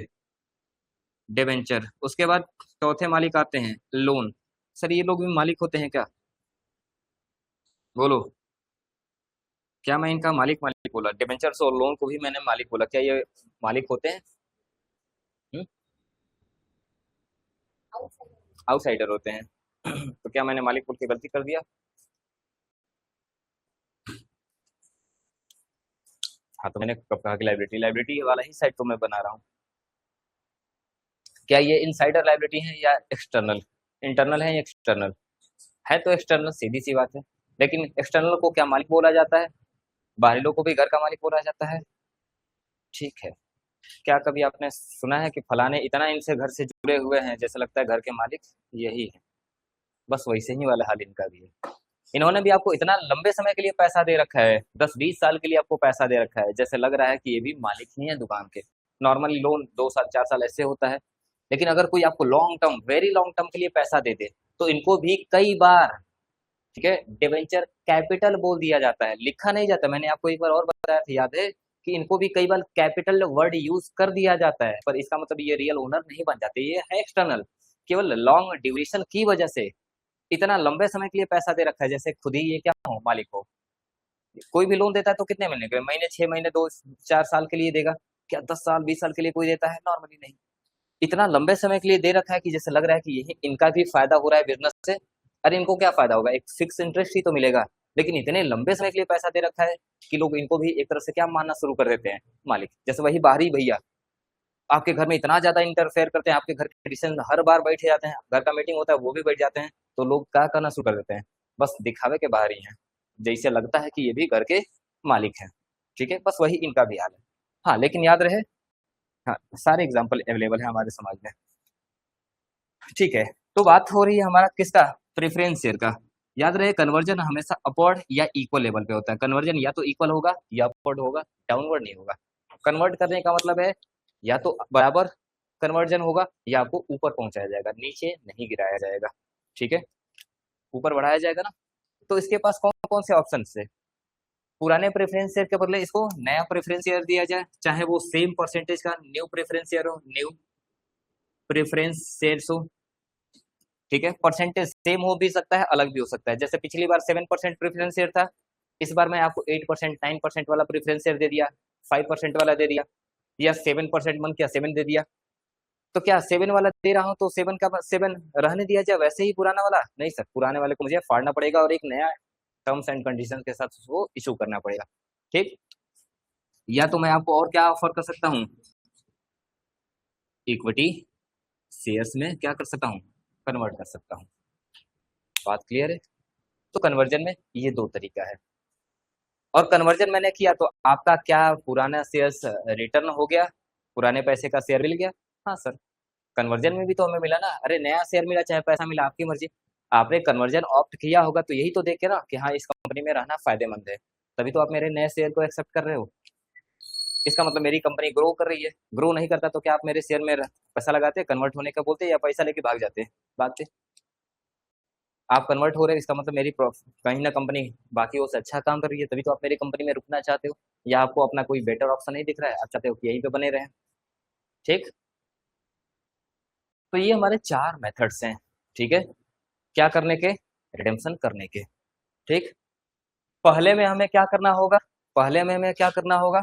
डिबेंचर, उसके बाद चौथे मालिक आते हैं लोन। सर ये लोग भी मालिक होते हैं क्या, बोलो, क्या मैं इनका मालिक मालिक बोला, डिबेंचर्स और लोन को भी मैंने मालिक बोला, क्या ये मालिक होते हैं? आउटसाइडर होते हैं तो क्या मैंने मालिक बोल के गलती कर दिया? हाँ, तो मैंने कब कहा कि लाइबिलिटी, लाइबिलिटी वाला ही साइड तो मैं बना रहा हूँ। क्या ये इनसाइडर लाइबिलिटी है या एक्सटर्नल, इंटरनल है या एक्सटर्नल? है तो एक्सटर्नल, सीधी सी बात है, लेकिन एक्सटर्नल को क्या मालिक बोला जाता है, बाहरी लोग को भी घर का मालिक बोला जाता है। ठीक है, क्या कभी आपने सुना है कि फलाने इतना इनसे घर से जुड़े हुए हैं जैसे लगता है घर के मालिक यही है? बस वैसे ही वाला हाल इनका भी है, इन्होंने भी आपको इतना लंबे समय के लिए पैसा दे रखा है, 10-20 साल के लिए आपको पैसा दे रखा है, जैसे लग रहा है कि ये भी मालिक ही है दुकान के। नॉर्मली लोन 2 साल 4 साल ऐसे होता है, लेकिन अगर कोई आपको long term, very long term के लिए पैसा दे दे तो इनको भी कई बार, ठीक है, डिवेंचर कैपिटल बोल दिया जाता है, लिखा नहीं जाता, मैंने आपको एक बार और बताया था, याद है कि इनको भी कई बार कैपिटल वर्ड यूज कर दिया जाता है, पर इसका मतलब ये रियल ओनर नहीं बन जाते, ये है एक्सटर्नल, केवल लॉन्ग ड्यूरेशन की वजह से इतना लंबे समय के लिए पैसा दे रखा है, जैसे खुद ही ये क्या हो, मालिक हो। कोई भी लोन देता है तो कितने महीने के, महीने, 6 महीने, 2-4 साल के लिए देगा, क्या 10 साल 20 साल के लिए कोई देता है? नॉर्मली नहीं, इतना लंबे समय के लिए दे रखा है कि जैसे लग रहा है कि यही इनका भी फायदा हो रहा है बिजनेस से। अरे इनको क्या फायदा होगा, एक फिक्स इंटरेस्ट ही तो मिलेगा, लेकिन इतने लंबे समय के लिए पैसा दे रखा है कि लोग इनको भी एक तरह से क्या मानना शुरू कर देते हैं, मालिक, जैसे वही बाहरी भैया आपके घर में इतना ज्यादा इंटरफेयर करते हैं, आपके घर के डिसीजन हर बार बैठे जाते हैं, घर का मीटिंग होता है वो भी बैठ जाते हैं, तो लोग क्या करना शुरू कर देते हैं, बस दिखावे के बाहर ही हैं, जैसे लगता है कि ये भी घर के मालिक हैं। ठीक है, बस वही इनका भी हाल है। हाँ, लेकिन याद रहे, हाँ, सारे एग्जाम्पल अवेलेबल है हमारे समाज में। ठीक है, तो बात हो रही है हमारा किसका, प्रेफरेंस शेयर का। याद रहे, कन्वर्जन हमेशा अपवर्ड या इक्वल लेवल पे होता है, कन्वर्जन या तो इक्वल होगा या अपवर्ड होगा, डाउनवर्ड नहीं होगा। कन्वर्ट करने का मतलब है या तो बराबर कन्वर्जन होगा या आपको ऊपर पहुंचाया जाएगा, नीचे नहीं गिराया जाएगा। ठीक है, ऊपर बढ़ाया जाएगा ना, तो इसके पास कौन कौन से ऑप्शन है, पुराने प्रेफरेंस शेयर के बदले इसको नया प्रेफरेंस शेयर दिया जाए, चाहे वो सेम परसेंटेज का न्यू प्रेफरेंस शेयर हो, न्यू प्रेफरेंस शेयर हो। ठीक है, परसेंटेज सेम हो भी सकता है, अलग भी हो सकता है, जैसे पिछली बार 7% प्रेफरेंस शेयर था, इस बार मैं आपको 8% 9% वाला प्रेफरेंस शेयर दे दिया, 5% वाला दे दिया, या 7% मन किया 7 दे दिया, तो क्या 7 वाला दे रहा हूँ तो 7 का 7 रहने दिया जाए वैसे ही पुराना वाला? नहीं सर, पुराने वाले को मुझे फाड़ना पड़ेगा और एक नया टर्म्स एंड कंडीशन के साथ उसको इशू करना पड़ेगा। ठीक, या तो मैं आपको और क्या ऑफर कर सकता हूँ, इक्विटी शेयर्स में क्या कर सकता हूँ, कन्वर्ट कर सकता हूँ। बात क्लियर है? तो कन्वर्जन में ये दो तरीका है। और कन्वर्जन मैंने किया तो आपका क्या पुराना शेयर्स रिटर्न हो गया, पुराने पैसे का शेयर मिल गया? हाँ सर, कन्वर्जन में भी तो हमें मिला ना। अरे नया शेयर मिला चाहे पैसा मिला, आपकी मर्जी। आपने कन्वर्जन ऑप्ट किया होगा तो यही तो देख के ना कि हाँ इस कंपनी में रहना फायदेमंद है, तभी तो आप मेरे नए शेयर को एक्सेप्ट कर रहे हो। इसका मतलब मेरी कंपनी ग्रो कर रही है। ग्रो नहीं करता तो क्या आप मेरे शेयर में पैसा लगाते, कन्वर्ट होने का बोलते, या पैसा लेके भाग जाते? भागते। आप कन्वर्ट हो रहे हो, इसका मतलब मेरी कहीं ना कंपनी बाकियों से अच्छा काम कर रही है, तभी तो आप मेरी कंपनी में रुकना चाहते हो। या आपको अपना कोई बेटर ऑप्शन नहीं दिख रहा है, आप चाहते हो कि यहीं पे बने रहें। ठीक। तो ये हमारे चार मेथड्स हैं। ठीक है, क्या करने के? रिडेम्पशन करने के। ठीक। पहले में हमें क्या करना होगा? पहले में हमें क्या करना होगा?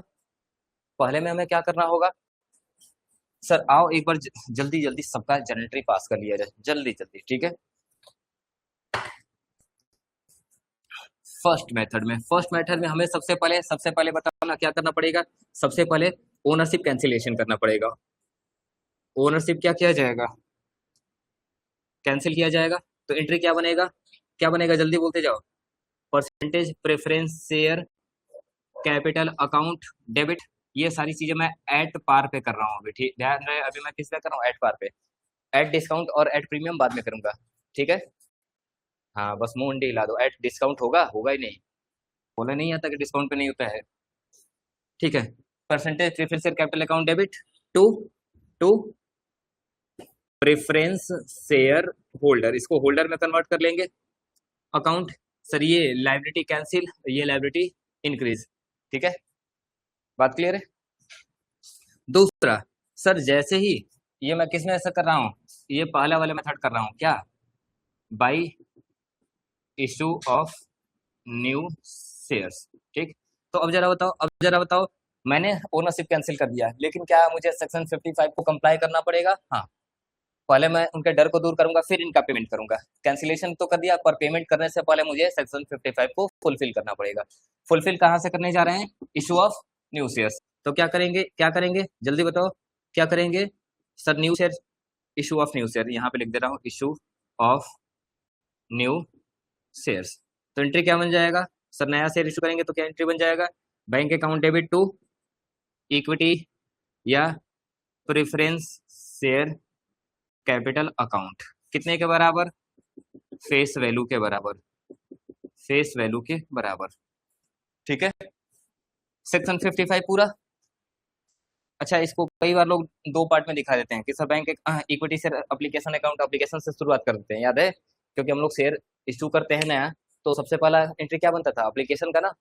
पहले में हमें क्या करना होगा? सर आओ एक बार जल्दी जल्दी सबका जनरेटरी पास कर लिया जाए, जल्दी जल्दी। ठीक है, फर्स्ट मेथड में हमें सबसे पहले बताओ ना क्या करना पड़ेगा। सबसे पहले ओनरशिप कैंसिलेशन करना पड़ेगा। ओनरशिप क्या किया जाएगा? कैंसिल किया जाएगा। तो एंट्री क्या बनेगा? क्या बनेगा, जल्दी बोलते जाओ। Percentage preference share capital account debit. ये सारी चीजें मैं एट पार पे कर रहा हूँ अभी। ठीक, ध्यान रहे, अभी मैं किस पे कर रहा हूँ? एट पार पे। एट डिस्काउंट और एट प्रीमियम बाद में करूंगा। ठीक है। हाँ बस मुंडी हिला दो, एट डिस्काउंट होगा, होगा ही नहीं। बोले नहीं आता कि डिस्काउंट पे नहीं होता है। ठीक है। Percentage preference share capital account debit to to preference share holder, इसको होल्डर में कन्वर्ट कर लेंगे। अकाउंट, सर ये लाइबिलिटी कैंसिल, ये लाइबिलिटी इंक्रीज। ठीक है, बात क्लियर है? दूसरा, सर जैसे ही ये मैं किस में ऐसा कर रहा हूँ, ये पहला वाले मेथड कर रहा हूँ क्या, by issue of new shares. ठीक। तो अब जरा बताओ, मैंने ओनरशिप कैंसिल कर दिया, लेकिन क्या मुझे सेक्शन 55 को कंप्लाई करना पड़ेगा? हाँ। पहले मैं उनके डर को दूर करूंगा, फिर इनका पेमेंट करूंगा। कैंसिलेशन तो कर दिया, पर पेमेंट करने से पहले मुझे सेक्शन 55 को फुलफिल करना पड़ेगा। फुलफिल कहाँ से करने जा रहे हैं? Issue of new shares. तो क्या करेंगे जल्दी बताओ, क्या करेंगे? Sir new share, issue of new share, यहाँ पे लिख दे रहा हूँ, इशू ऑफ न्यू शेयर्स। तो एंट्री क्या बन जाएगा? सर नया शेयर इशू करेंगे तो क्या एंट्री बन जाएगा? Bank account debit to equity या प्रेफरेंस शेयर कैपिटल अकाउंट, कितने के बराबर? फेस वैल्यू के बराबर, फेस वैल्यू के बराबर। ठीक है, सेक्शन 55 पूरा। अच्छा, इसको कई बार लोग दो पार्ट में दिखा देते हैं कि sir bank equity share application account application से शुरुआत कर देते हैं, याद है? क्योंकि हम लोग शेयर इशू करते हैं नया, तो सबसे पहला एंट्री क्या बनता था? एप्लीकेशन का ना।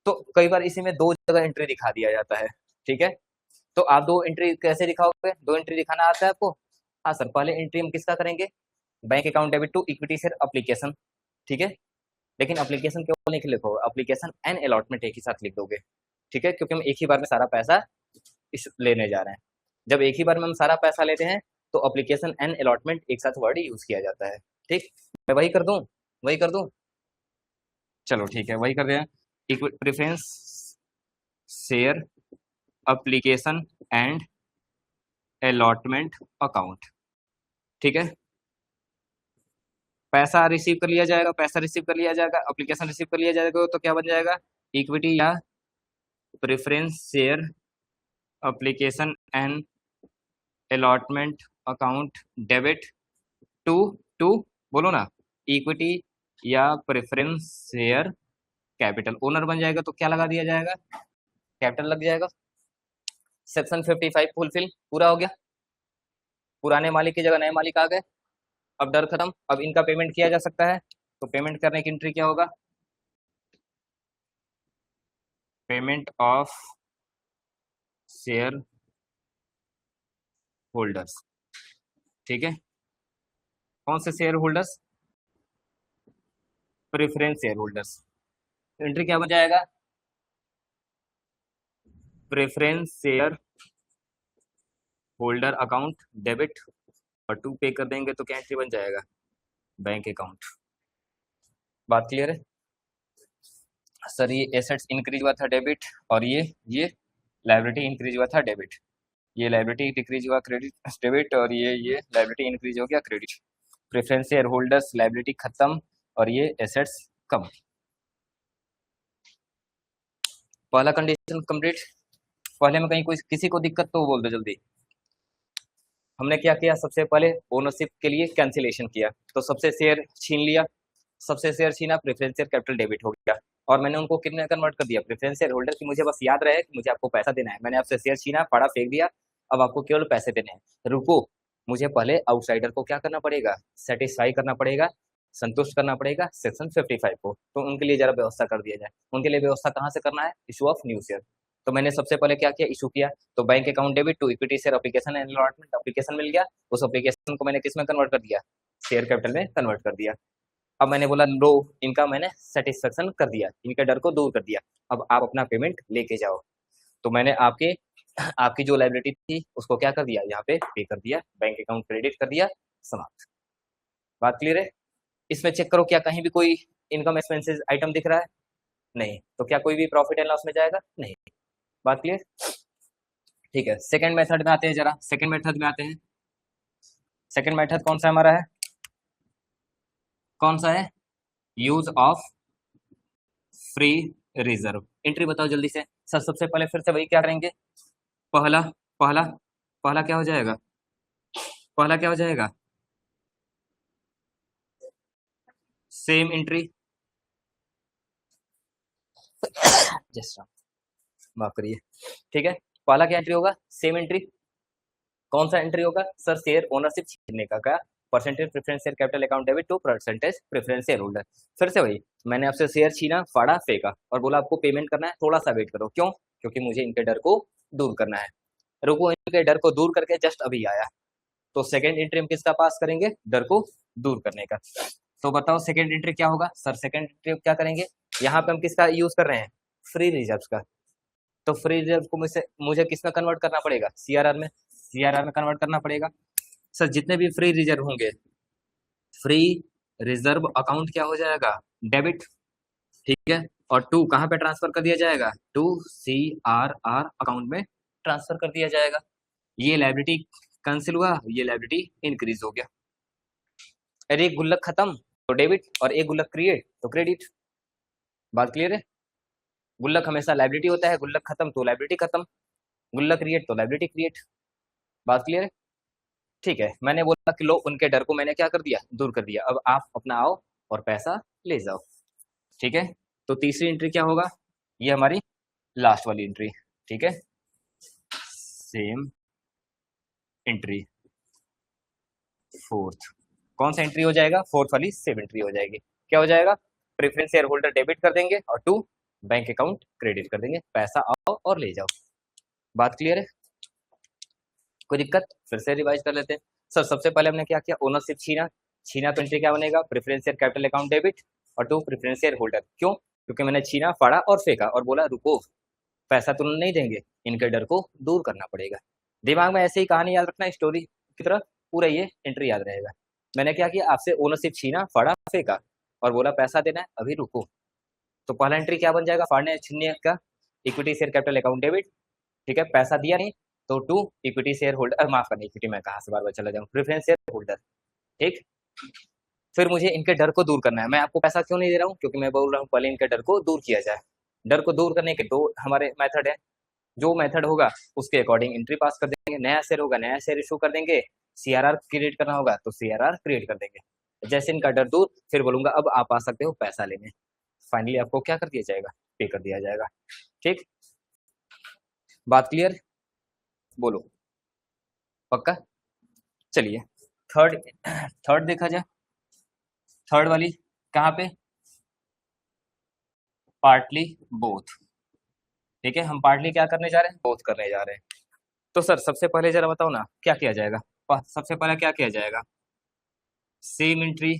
तो कई बार इसी में दो जगह एंट्री दिखा दिया जाता है। ठीक है, तो आप दो एंट्री कैसे दिखाओगे? दो एंट्री दिखाना आता है आपको? हाँ सर, पहले एंट्री हम किसका करेंगे? Bank account debit to equity share application. ठीक है, लेकिन एप्लीकेशन केवल नहीं लिखो, एप्लीकेशन एंड अलॉटमेंट एक ही साथ लिख दोगे। ठीक है, क्योंकि हम एक ही बार में सारा पैसा लेने जा रहे हैं। जब एक ही बार में हम सारा पैसा लेते हैं तो एप्लीकेशन एंड अलॉटमेंट एक साथ वर्ड यूज किया जाता है। ठीक, मैं वही कर दूं, वही कर दूं। चलो ठीक है, वही कर रहे हैं। Preference share application and allotment account. ठीक है, पैसा रिसीव कर लिया जाएगा, पैसा रिसीव कर लिया जाएगा, एप्लीकेशन रिसीव कर लिया जाएगा, तो क्या बन जाएगा? इक्विटी या preference share application and allotment account debit to to बोलो ना, इक्विटी या प्रेफरेंस शेयर कैपिटल। ओनर बन जाएगा तो क्या लगा दिया जाएगा? कैपिटल लग जाएगा। सेक्शन 55 फुलफिल पूरा हो गया। पुराने मालिक की जगह नए मालिक आ गए। अब डर खत्म, अब इनका पेमेंट किया जा सकता है। तो पेमेंट करने की एंट्री क्या होगा? Payment of share holders. ठीक है, कौन से share holders? Preference share holders. Entry क्या बन जाएगा? Preference share holder account debit, और टू पे कर देंगे तो क्या एंट्री बन जाएगा? Bank account. बात क्लियर है? सर ये एसेट्स इंक्रीज हुआ था डेबिट, और ये लायबिलिटी इंक्रीज हुआ था डेबिट। ये लाइबिलिटी डिक्रीज हुआ क्रेडिट डेबिट, और ये लाइबिलिटी इंक्रीज हो गया credit. Preference share holders liability खत्म और ये एसेट्स कम। पहला कंडीशन कंप्लीट। पहले में कहीं कोई किसी को दिक्कत तो बोल दो जल्दी। हमने क्या किया, सबसे पहले ओनरशिप के लिए कैंसिलेशन किया, तो सबसे शेयर छीन लिया, सबसे शेयर छीना, प्रेफरेंस शेयर कैपिटल डेबिट हो गया। और मैंने उनको कितने कन्वर्ट कर दिया, प्रेफरेंस शेयर होल्डर की मुझे बस याद रहे कि मुझे आपको पैसा देना है। मैंने आपसे शेयर छीना, फाड़ा, फेंक दिया, अब आपको केवल पैसे देने हैं। रुको, मुझे पहले आउटसाइडर को क्या करना पड़ेगा, सेटिस्फाई करना पड़ेगा, संतुष्ट करना पड़ेगा सेक्शन 55 को। तो उनके लिए जरा व्यवस्था कर दिया जाए। उनके लिए व्यवस्था कहाँ से करना है, इशू ऑफ न्यू शेयर। तो मैंने सबसे पहले क्या किया, इशू किया। तो bank account debit to equity share application and allotment application मिल गया। उस एप्लीकेशन को मैंने किस में कन्वर्ट कर दिया, शेयर कैपिटल में कन्वर्ट कर दिया। अब मैंने बोला लो, इनका मैंने सेटिस्फेक्शन कर दिया, इनके डर को दूर कर दिया, अब आप अपना पेमेंट लेके जाओ। तो मैंने आपकी जो लाइबिलिटी थी उसको क्या कर दिया, यहाँ पे पे कर दिया, बैंक अकाउंट क्रेडिट कर दिया, समाप्त। बात क्लियर है। इसमें चेक करो क्या कहीं भी कोई इनकम एक्सपेंसेस आइटम दिख रहा है, नहीं। तो क्या कोई भी प्रॉफिट एंड लॉस में जाएगा, नहीं। बात क्लियर, ठीक है। सेकंड मेथड में आते हैं, जरा सेकंड मेथड में आते हैं। सेकंड मेथड कौन सा हमारा है, कौन सा है, use of free reserve. Entry बताओ जल्दी से सर। सबसे पहले फिर से वही क्या करेंगे, पहला पहला पहला क्या हो जाएगा, पहला क्या हो जाएगा, सेम एंट्री, जस्ट माफ करिए, ठीक है। पहला क्या एंट्री होगा, सेम एंट्री। कौन सा एंट्री होगा सर, शेयर ओनरशिप छीनने का, क्या percentage preference share capital account debit to percentage preference share holder. फिर से वही, मैंने आपसे शेयर छीना, फाड़ा, फेंका और बोला आपको पेमेंट करना है, थोड़ा सा वेट करो। क्यों, क्योंकि मुझे इनके डर को दूर करना है। रुको, इनके डर को दूर करके जस्ट अभी आया। तो सेकंड एंट्री हम किसका पास करेंगे, डर को दूर करने का। तो बताओ सेकंड एंट्री क्या होगा सर, सेकंड एंट्री क्या करेंगे, यहाँ पे हम किसका यूज कर रहे हैं, फ्री रिजर्व का। तो फ्री रिजर्व को मुझे किस में कन्वर्ट करना पड़ेगा, सीआरआर में, सीआरआर में कन्वर्ट करना पड़ेगा। सर जितने भी फ्री रिजर्व होंगे, फ्री रिजर्व अकाउंट क्या हो जाएगा, डेबिट, ठीक है। और टू कहाँ पे ट्रांसफर कर दिया जाएगा, टू सीआरआर अकाउंट में ट्रांसफर कर दिया जाएगा। ये लाइबिलिटी कैंसिल हुआ, ये लाइबिलिटी इंक्रीज हो गया। अरे एक गुल्लक खत्म तो डेबिट, और एक गुल्लक क्रिएट तो क्रेडिट। बात क्लियर है। गुल्लक हमेशा लाइबिलिटी होता है, गुल्लक खत्म तो लाइबिलिटी खत्म, गुल्लक क्रिएट तो लाइबिलिटी क्रिएट। बात क्लियर है, ठीक है। मैंने बोला कि लो, उनके डर को मैंने क्या कर दिया, दूर कर दिया, अब आप अपना आओ और पैसा ले जाओ, ठीक है। तो तीसरी एंट्री क्या होगा, ये हमारी लास्ट वाली एंट्री, ठीक है। सेम एंट्री, फोर्थ कौन सा एंट्री हो जाएगा, फोर्थ वाली सेम एंट्री हो जाएगी। क्या हो जाएगा, प्रेफरेंस शेयर होल्डर डेबिट कर देंगे और टू बैंक अकाउंट क्रेडिट कर देंगे, पैसा आओ और ले जाओ। बात क्लियर है, कोई दिक्कत, फिर से रिवाइज कर लेते हैं। सर सबसे पहले हमने क्या किया, ओनरशिप छीना, छीना तो एंट्री क्या बनेगा, preference share capital account debit और टू प्रेफरेंस शेयर होल्डर। क्यों, क्योंकि मैंने छीना, फाड़ा और फेंका और बोला रुको, पैसा तो नहीं देंगे, इनके डर को दूर करना पड़ेगा। दिमाग में ऐसे ही कहानी याद रखना, स्टोरी की तरह पूरा ये एंट्री याद रहेगा। मैंने क्या किया, आपसे ओनरशिप छीना, फाड़ा, फेंका और बोला पैसा देना है, अभी रुको। तो पहला एंट्री क्या बन जाएगा, फाड़ने छीनने का, equity share capital account debit, ठीक है। पैसा दिया नहीं तो टू इक्विटी शेयर होल्डर, माफ करना, इक्विटी में कहाँ से बार बार चला जाऊँ, प्रेफरेंस शेयर होल्डर, ठीक। फिर मुझे इनके डर को दूर करना है। मैं आपको पैसा क्यों नहीं दे रहा हूँ, क्योंकि मैं बोल रहा हूँ पहले इनके डर को दूर किया जाए। डर को दूर करने के दो हमारे मेथड है, जो मेथड होगा उसके अकॉर्डिंग एंट्री पास कर देंगे। नया शेयर होगा, नया शेयर इशू कर देंगे। सीआरआर क्रिएट करना होगा तो सीआरआर क्रिएट कर देंगे। जैसे इनका डर दूर, फिर बोलूंगा अब आप आ सकते हो पैसा लेने। फाइनली आपको क्या कर दिया जाएगा, पे कर दिया जाएगा, ठीक। बात क्लियर, बोलो पक्का। चलिए थर्ड, थर्ड देखा जाए। थर्ड वाली कहाँ पे, पार्टली बोथ, ठीक है। हम पार्टली क्या करने जा रहे हैं, बोथ करने जा रहे हैं। तो सर सबसे पहले जरा बताओ ना क्या किया जाएगा, सबसे पहले क्या किया जाएगा, सेम एंट्री।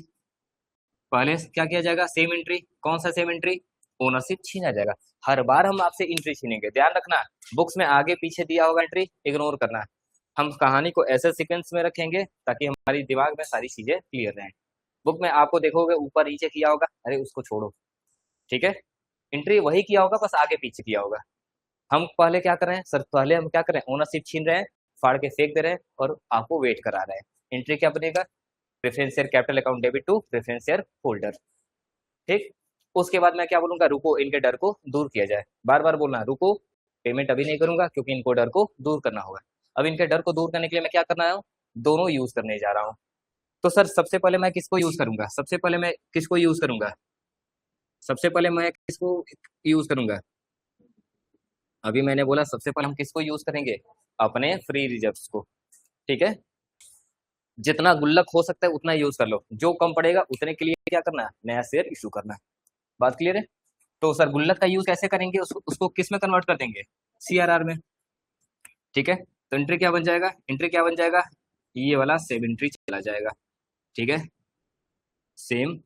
पहले क्या किया जाएगा, सेम एंट्री। कौन सा सेम एंट्री, ओनरशिप छीना जाएगा। हर बार हम आपसे एंट्री छीनेंगे, ध्यान रखना। बुक्स में आगे पीछे दिया होगा एंट्री, इग्नोर करना। हम कहानी को ऐसे सीक्वेंस में रखेंगे ताकि हमारी दिमाग में सारी चीजें क्लियर रहें। बुक में आपको देखोगे ऊपर नीचे किया होगा, अरे उसको छोड़ो, ठीक है। एंट्री वही किया होगा, बस आगे पीछे किया होगा। हम पहले क्या कर रहे हैं सर, पहले हम क्या कर रहे हैं, ओनरशिप छीन रहे हैं, फाड़ के फेंक दे रहे हैं और आपको वेट करा रहे हैं। एंट्री क्या बनेगा? Preference share capital account debit to preference share holder. ठीक, उसके बाद मैं क्या बोलूंगा? रुको, इनके डर को दूर किया जाए। बार बार बोलना रुको, पेमेंट अभी नहीं करूंगा क्योंकि इनको डर को दूर करना होगा। अब इनके डर को दूर करने के लिए मैं क्या करना है? दोनों यूज करने जा रहा हूँ। तो सर सबसे पहले मैं किसको यूज करूंगा? सबसे पहले मैं किसको यूज करूंगा? सबसे पहले मैं किसको यूज करूंगा? अभी मैंने बोला सबसे पहले हम किसको यूज करेंगे? अपने फ्री रिजर्व्स को। ठीक है, जितना गुल्लक हो सकता है उतना यूज कर लो, जो कम पड़ेगा उतने के लिए क्या करना है? नया शेयर इशू करना है। बात क्लियर है? तो सर गुल्लक का यूज कैसे करेंगे? उसको किस में कन्वर्ट कर देंगे? सीआरआर में। ठीक है, तो एंट्री क्या बन जाएगा? एंट्री क्या बन जाएगा? ये वाला सेम एंट्री चला जाएगा। ठीक है, सेम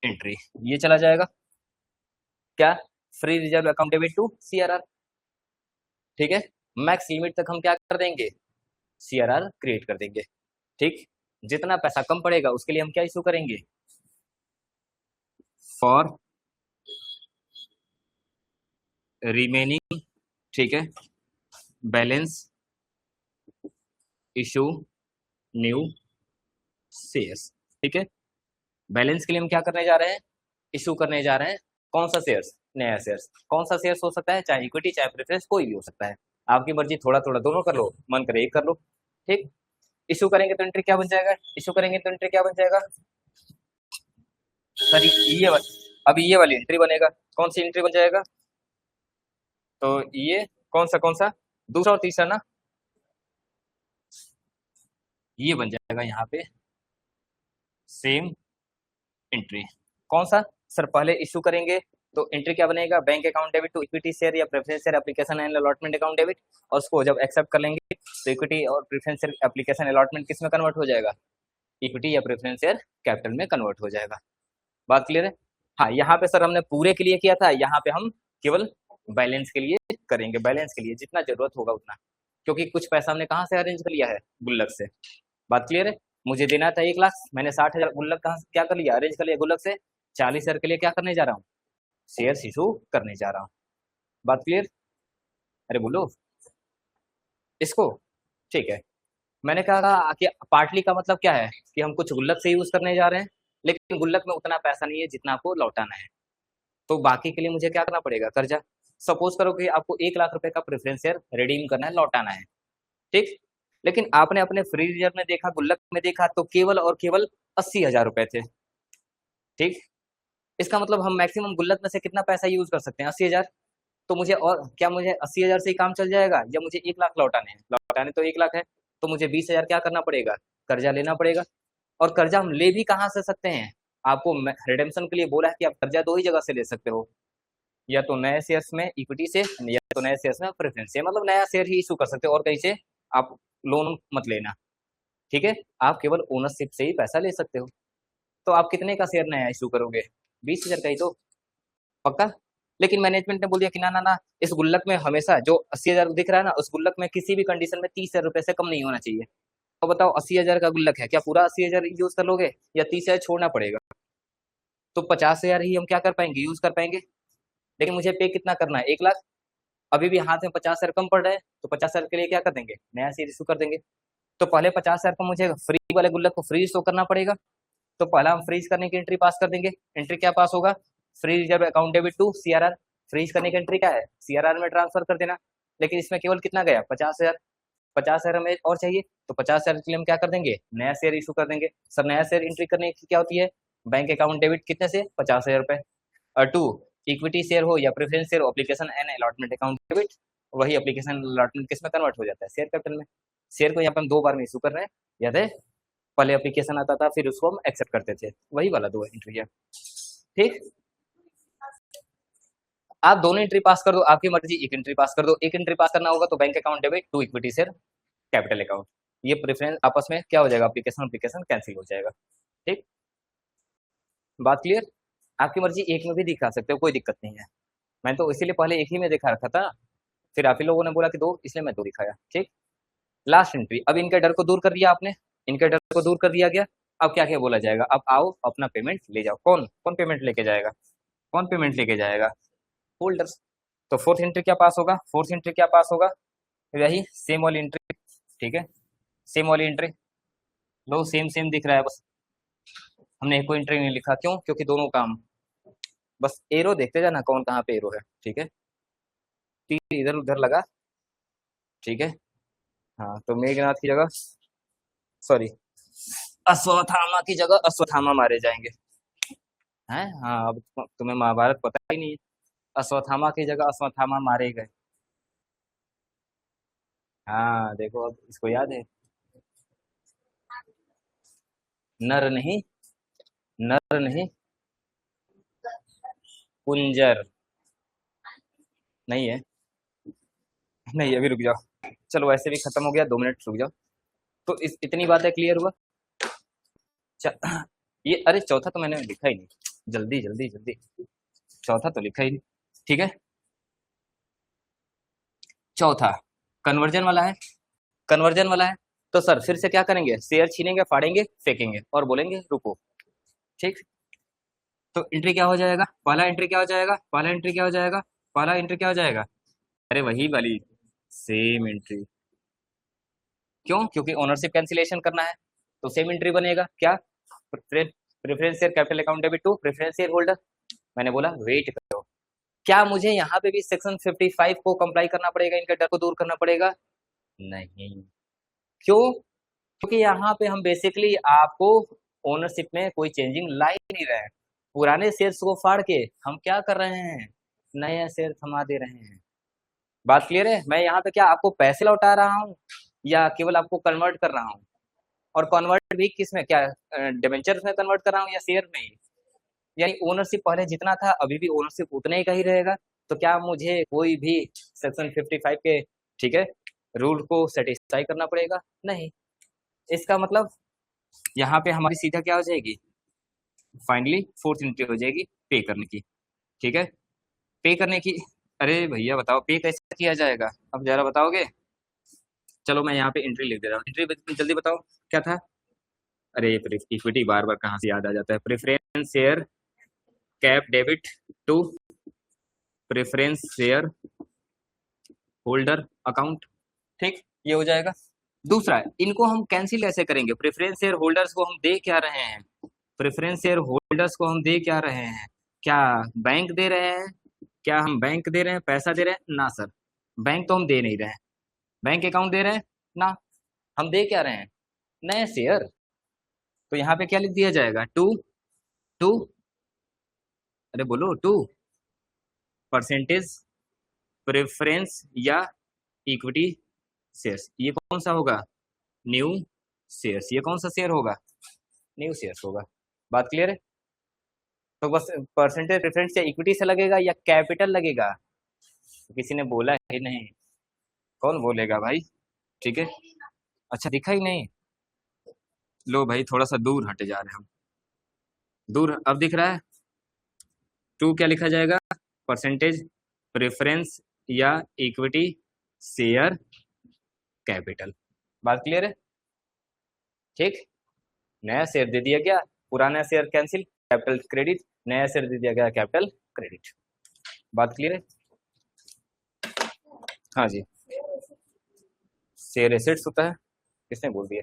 एंट्री ये चला जाएगा। क्या? Free reserve account debit to CRR. ठीक है, मैक्स लिमिट तक हम क्या कर देंगे? सीआरआर क्रिएट कर देंगे। ठीक, जितना पैसा कम पड़ेगा उसके लिए हम क्या इशू करेंगे? फॉर रिमेनिंग, ठीक है, बैलेंस इशू न्यू शेयर्स। ठीक है, बैलेंस के लिए हम क्या करने जा रहे हैं? इशू करने जा रहे हैं कौन सा शेयर्स? नया शेयर्स। कौन सा शेयर्स हो सकता है? चाहे इक्विटी चाहे प्रेफरेंस, कोई भी हो सकता है, आपकी मर्जी, थोड़ा थोड़ा दोनों कर लो, मन करे एक कर लो। ठीक, इशू करेंगे तो एंट्री क्या बन जाएगा? इशू करेंगे तो एंट्री क्या बन जाएगा? सर ये अभी ये वाली एंट्री बनेगा। कौन सी एंट्री बन जाएगा? तो ये कौन सा दूसरा और तीसरा ना, ये बन जाएगा यहाँ पे सेम एंट्री। कौन सा? सर पहले इशू करेंगे तो एंट्री क्या बनेगा? Bank account debit to equity share या preference share application and allotment account debit. और उसको जब एक्सेप्ट कर लेंगे तो इक्विटी और प्रेफरेंस शेयर एप्लीकेशन अलॉटमेंट किस में कन्वर्ट हो जाएगा? इक्विटी या प्रेफरेंस शेयर कैपिटल में कन्वर्ट हो जाएगा। बात क्लियर है? हाँ, यहाँ पे सर हमने पूरे के लिए किया था, यहाँ पे हम केवल बैलेंस के लिए करेंगे, बैलेंस के लिए जितना जरूरत होगा उतना, क्योंकि कुछ पैसा हमने कहाँ से अरेंज कर लिया है? गुल्लक से। बात क्लियर है? मुझे देना था 1 लाख, मैंने 60,000 गुल्लक कहाँ से क्या कर लिया? अरेंज कर लिया गुल्लक से। 40,000 के लिए क्या करने जा रहा हूँ? शेयर इशू करने जा रहा हूँ। बात क्लियर? अरे बोलो इसको। ठीक है, मैंने कहा था कि पार्टली का मतलब क्या है? कि हम कुछ गुल्लक से यूज करने जा रहे हैं, लेकिन गुल्लक में उतना पैसा नहीं है जितना आपको लौटाना है, तो बाकी के लिए मुझे क्या करना पड़ेगा? कर्जा। सपोज करो कि आपको 1 लाख रुपए का प्रेफरेंस शेयर रिडीम करना है, लौटाना है। ठीक, लेकिन आपने अपने फ्री रिजर्व में देखा, गुल्लक में देखा, तो केवल और केवल 80,000 रुपए थे। ठीक, इसका मतलब हम मैक्सिमम गुल्लक में से कितना पैसा यूज कर सकते हैं? 80,000। तो मुझे, और क्या मुझे 80,000 से ही काम चल जाएगा, या मुझे 1 लाख लौटाने हैं? लौटाने तो 1 लाख है, तो मुझे 20,000 क्या करना पड़ेगा? कर्जा लेना पड़ेगा। और कर्जा हम ले भी कहाँ से सकते हैं? आपको रिडेम्पशन के लिए बोला है कि आप कर्जा दो ही जगह से ले सकते हो, या तो नए शेयर्स में इक्विटी से, या तो नए शेयर्स में प्रेफरेंस से, मतलब नया शेयर ही इशू कर सकते हो, और कहीं से आप लोन मत लेना। ठीक है, आप केवल ओनरशिप से ही पैसा ले सकते हो। तो आप कितने का शेयर नया इशू करोगे? 20,000 का ही तो, पक्का? लेकिन मैनेजमेंट ने बोल दिया कि ना ना ना, इस गुल्लक में हमेशा जो 80,000 दिख रहा है ना, उस गुल्लक में किसी भी कंडीशन में 30,000 रुपए से कम नहीं होना चाहिए। तो बताओ 80,000 का गुल्लक है, क्या पूरा 80,000 यूज कर लोगे, या 30,000 छोड़ना पड़ेगा? तो 50,000 ही हम क्या कर पाएंगे? यूज कर पाएंगे। लेकिन मुझे पे कितना करना है? 1 लाख। अभी भी हाथ में 50,000 कम पड़ रहा है, तो 50,000 के लिए क्या कर देंगे? नया शेयर इशू कर देंगे। तो पहले 50,000 को मुझे फ्री वाले गुल्लक को फ्रीज तो करना पड़ेगा। तो पहला हम फ्रीज करने की एंट्री पास कर देंगे। एंट्री क्या पास होगा? Free reserve account debit to CRR. Freeze करने की एंट्री क्या है? सीआरआर में ट्रांसफर कर देना। लेकिन इसमें केवल कितना गया? 50,000। 50,000 हमें और चाहिए, तो 50,000 के लिए हम क्या कर देंगे? नया शेयर इशू कर देंगे। सर नया शेयर एंट्री करने की क्या होती है? बैंक अकाउंट डेबिट कितने से? 50,000 रुपए। और टू, इक्विटी शेयर हो या प्रेफरेंस शेयर हो, application and allotment account debit. वही एप्लीकेशन अलॉटमेंट किस में कन्वर्ट हो जाता है? शेयर कैपिटल में। शेयर को यहाँ पे हम 2 बार में इशू कर रहे हैं, याद है? पहले एप्लीकेशन आता था, फिर उसको हम एक्सेप्ट करते थे, वही वाला 2 एंट्री है। ठीक, आप दोनों एंट्री पास कर दो, आपकी मर्जी, एक एंट्री पास कर दो। एक एंट्री पास करना होगा तो bank account debit to equity share capital account, ये प्रेफरेंस आपस में क्या हो जाएगा? एप्लीकेशन एप्लीकेशन कैंसिल हो जाएगा। ठीक, बात क्लियर? आपकी मर्जी एक में भी दिखा सकते हो, कोई दिक्कत नहीं है। मैं तो इसीलिए पहले एक ही में दिखा रखा था, फिर आप ही लोगों ने बोला कि 2, इसलिए मैं 2 दिखाया। ठीक, लास्ट एंट्री। अब इनके डर को दूर कर दिया आपने, इनके डर को दूर कर दिया गया। अब क्या क्या बोला जाएगा? अब आओ अपना पेमेंट ले जाओ। कौन कौन पेमेंट लेके जाएगा? कौन पेमेंट लेके जाएगा? होल्डर्स। तो फोर्थ एंट्री क्या पास होगा? फोर्थ एंट्री क्या पास होगा? वही सेम वाली एंट्री, ठीक है, सेम वाली एंट्री। लो सेम सेम दिख रहा है, बस हमने एक कोई एंट्री नहीं लिखा, क्यों? क्योंकि दोनों काम, बस एरो देखते जाना कौन कहाँ पे एरो है, ठीक है। तीर इधर उधर लगा, ठीक है। हाँ, तो मेघनाथ की जगह, सॉरी, अश्वत्थामा की जगह अश्वत्थामा मारे जाएंगे। हैं? हाँ, अब तुम्हें महाभारत पता ही नहीं है। अश्वत्थामा की जगह अश्वत्थामा मारे गए। हाँ देखो, अब इसको याद है। नर नहीं, नर नहीं, कुंजर नहीं है। नहीं, अभी रुक जाओ, चलो वैसे भी खत्म हो गया, 2 मिनट रुक जाओ। तो इस इतनी बातें क्लियर हुआ। ये अरे चौथा तो मैंने लिखा ही नहीं, जल्दी जल्दी जल्दी, चौथा तो लिखा ही नहीं, ठीक है। चौथा कन्वर्जन वाला है, कन्वर्जन वाला है। तो सर फिर से क्या करेंगे? शेयर छीनेंगे, फाड़ेंगे, फेंकेंगे और बोलेंगे रुको, ठीक। तो एंट्री क्या हो जाएगा? पहला एंट्री क्या हो जाएगा? पहला एंट्री क्या हो जाएगा? पहला एंट्री क्या हो जाएगा? अरे वही वाली सेम एंट्री। क्यों? क्योंकि ओनरशिप कैंसिलेशन करना है, तो सेम एंट्री बनेगा क्या? Preference share capital account debit to preference share holder. मैंने बोला वेट करो, क्या मुझे यहाँ पे भी सेक्शन 55 को कंप्लाई करना पड़ेगा? इनके डर को दूर करना पड़ेगा? नहीं। क्यों? क्योंकि यहाँ पे हम बेसिकली आपको ओनरशिप में कोई चेंजिंग ला ही नहीं रहे हैं। पुराने शेयर्स को फाड़ के हम क्या कर रहे हैं? नए शेयर थमा दे रहे हैं। बात क्लियर है? मैं यहाँ पे क्या आपको पैसे लौटा रहा हूँ या केवल आपको कन्वर्ट कर रहा हूँ? और कन्वर्ट भी किस में? क्या डिबेंचर में कन्वर्ट कर रहा हूँ या शेयर में ही? यानी ओनरशिप पहले जितना था अभी भी ओनरशिप उतना ही का ही रहेगा। तो क्या मुझे कोई भी सेक्शन 55 के, ठीक है, रूल को सेटिस्फाई करना पड़ेगा? नहीं। इसका मतलब यहाँ पे हमारी सीधा क्या हो जाएगी? फाइनली फोर्थ एंट्री हो जाएगी पे करने की, ठीक है। पे करने की, अरे भैया बताओ पे कैसे किया जाएगा? अब जरा बताओगे? चलो मैं यहाँ पे एंट्री लिख दे रहा हूँ, एंट्री जल्दी बताओ क्या था? अरे इक्विटी बार बार कहाँ से याद आ जाता है। Preference share cap debit to preference share holder account, ठीक, ये हो जाएगा। दूसरा, इनको हम कैंसिल कैसे करेंगे? प्रेफरेंस शेयर होल्डर्स को हम दे क्या रहे हैं? प्रेफरेंस शेयर होल्डर्स को हम दे क्या रहे हैं? क्या बैंक दे रहे हैं? क्या हम बैंक दे रहे हैं, पैसा दे रहे हैं? ना सर, बैंक तो हम दे नहीं रहे हैं। बैंक अकाउंट दे रहे हैं ना, हम दे क्या रहे हैं? नए शेयर। तो यहाँ पे क्या लिख दिया जाएगा? टू, टू, अरे बोलो, टू परसेंटेज प्रेफरेंस या इक्विटी शेयर्स। ये कौन सा होगा? New shares. ये कौन सा शेयर होगा? न्यू शेयर्स होगा। बात क्लियर है? तो बस परसेंटेज प्रेफरेंस या इक्विटी से लगेगा या कैपिटल लगेगा? तो किसी ने बोला ही नहीं, कौन बोलेगा भाई, ठीक है। अच्छा दिखा ही नहीं, लो भाई थोड़ा सा दूर हटे जा रहे हैं हम, दूर, अब दिख रहा है। टू क्या लिखा जाएगा? परसेंटेज प्रेफरेंस या इक्विटी शेयर कैपिटल। बात क्लियर है? ठीक। नया शेयर दे दिया गया, पुराना शेयर कैंसिल, कैपिटल क्रेडिट, नया शेयर दे दिया गया, कैपिटल क्रेडिट। बात क्लियर है? हाँ जी। शेयर एसेट्स होता है, किसने बोल दिया?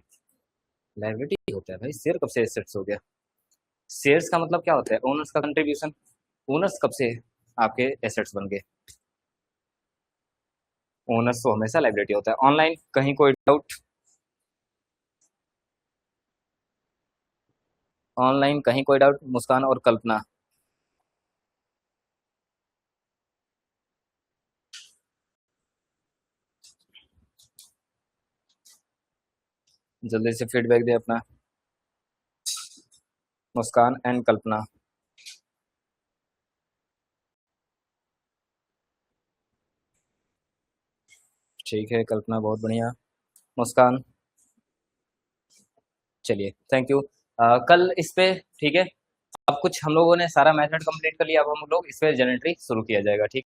लायबिलिटी होता है भाई, शेयर कब से एसेट्स हो गया? शेयर्स का मतलब क्या होता है? ओनर्स का कंट्रीब्यूशन। ओनर्स कब से आपके एसेट्स बन गए? ओनर्स तो हमेशा लायबिलिटी होता है। ऑनलाइन कहीं कोई डाउट? ऑनलाइन कहीं कोई डाउट? मुस्कान और कल्पना, जल्दी से फीडबैक दे अपना। मुस्कान एंड कल्पना, ठीक है, कल्पना बहुत बढ़िया, मुस्कान, चलिए थैंक यू। कल इस पे, ठीक है, अब कुछ हम लोगों ने सारा मेथड कंप्लीट कर लिया, अब हम लोग इस पे जनरेटरी शुरू किया जाएगा, ठीक।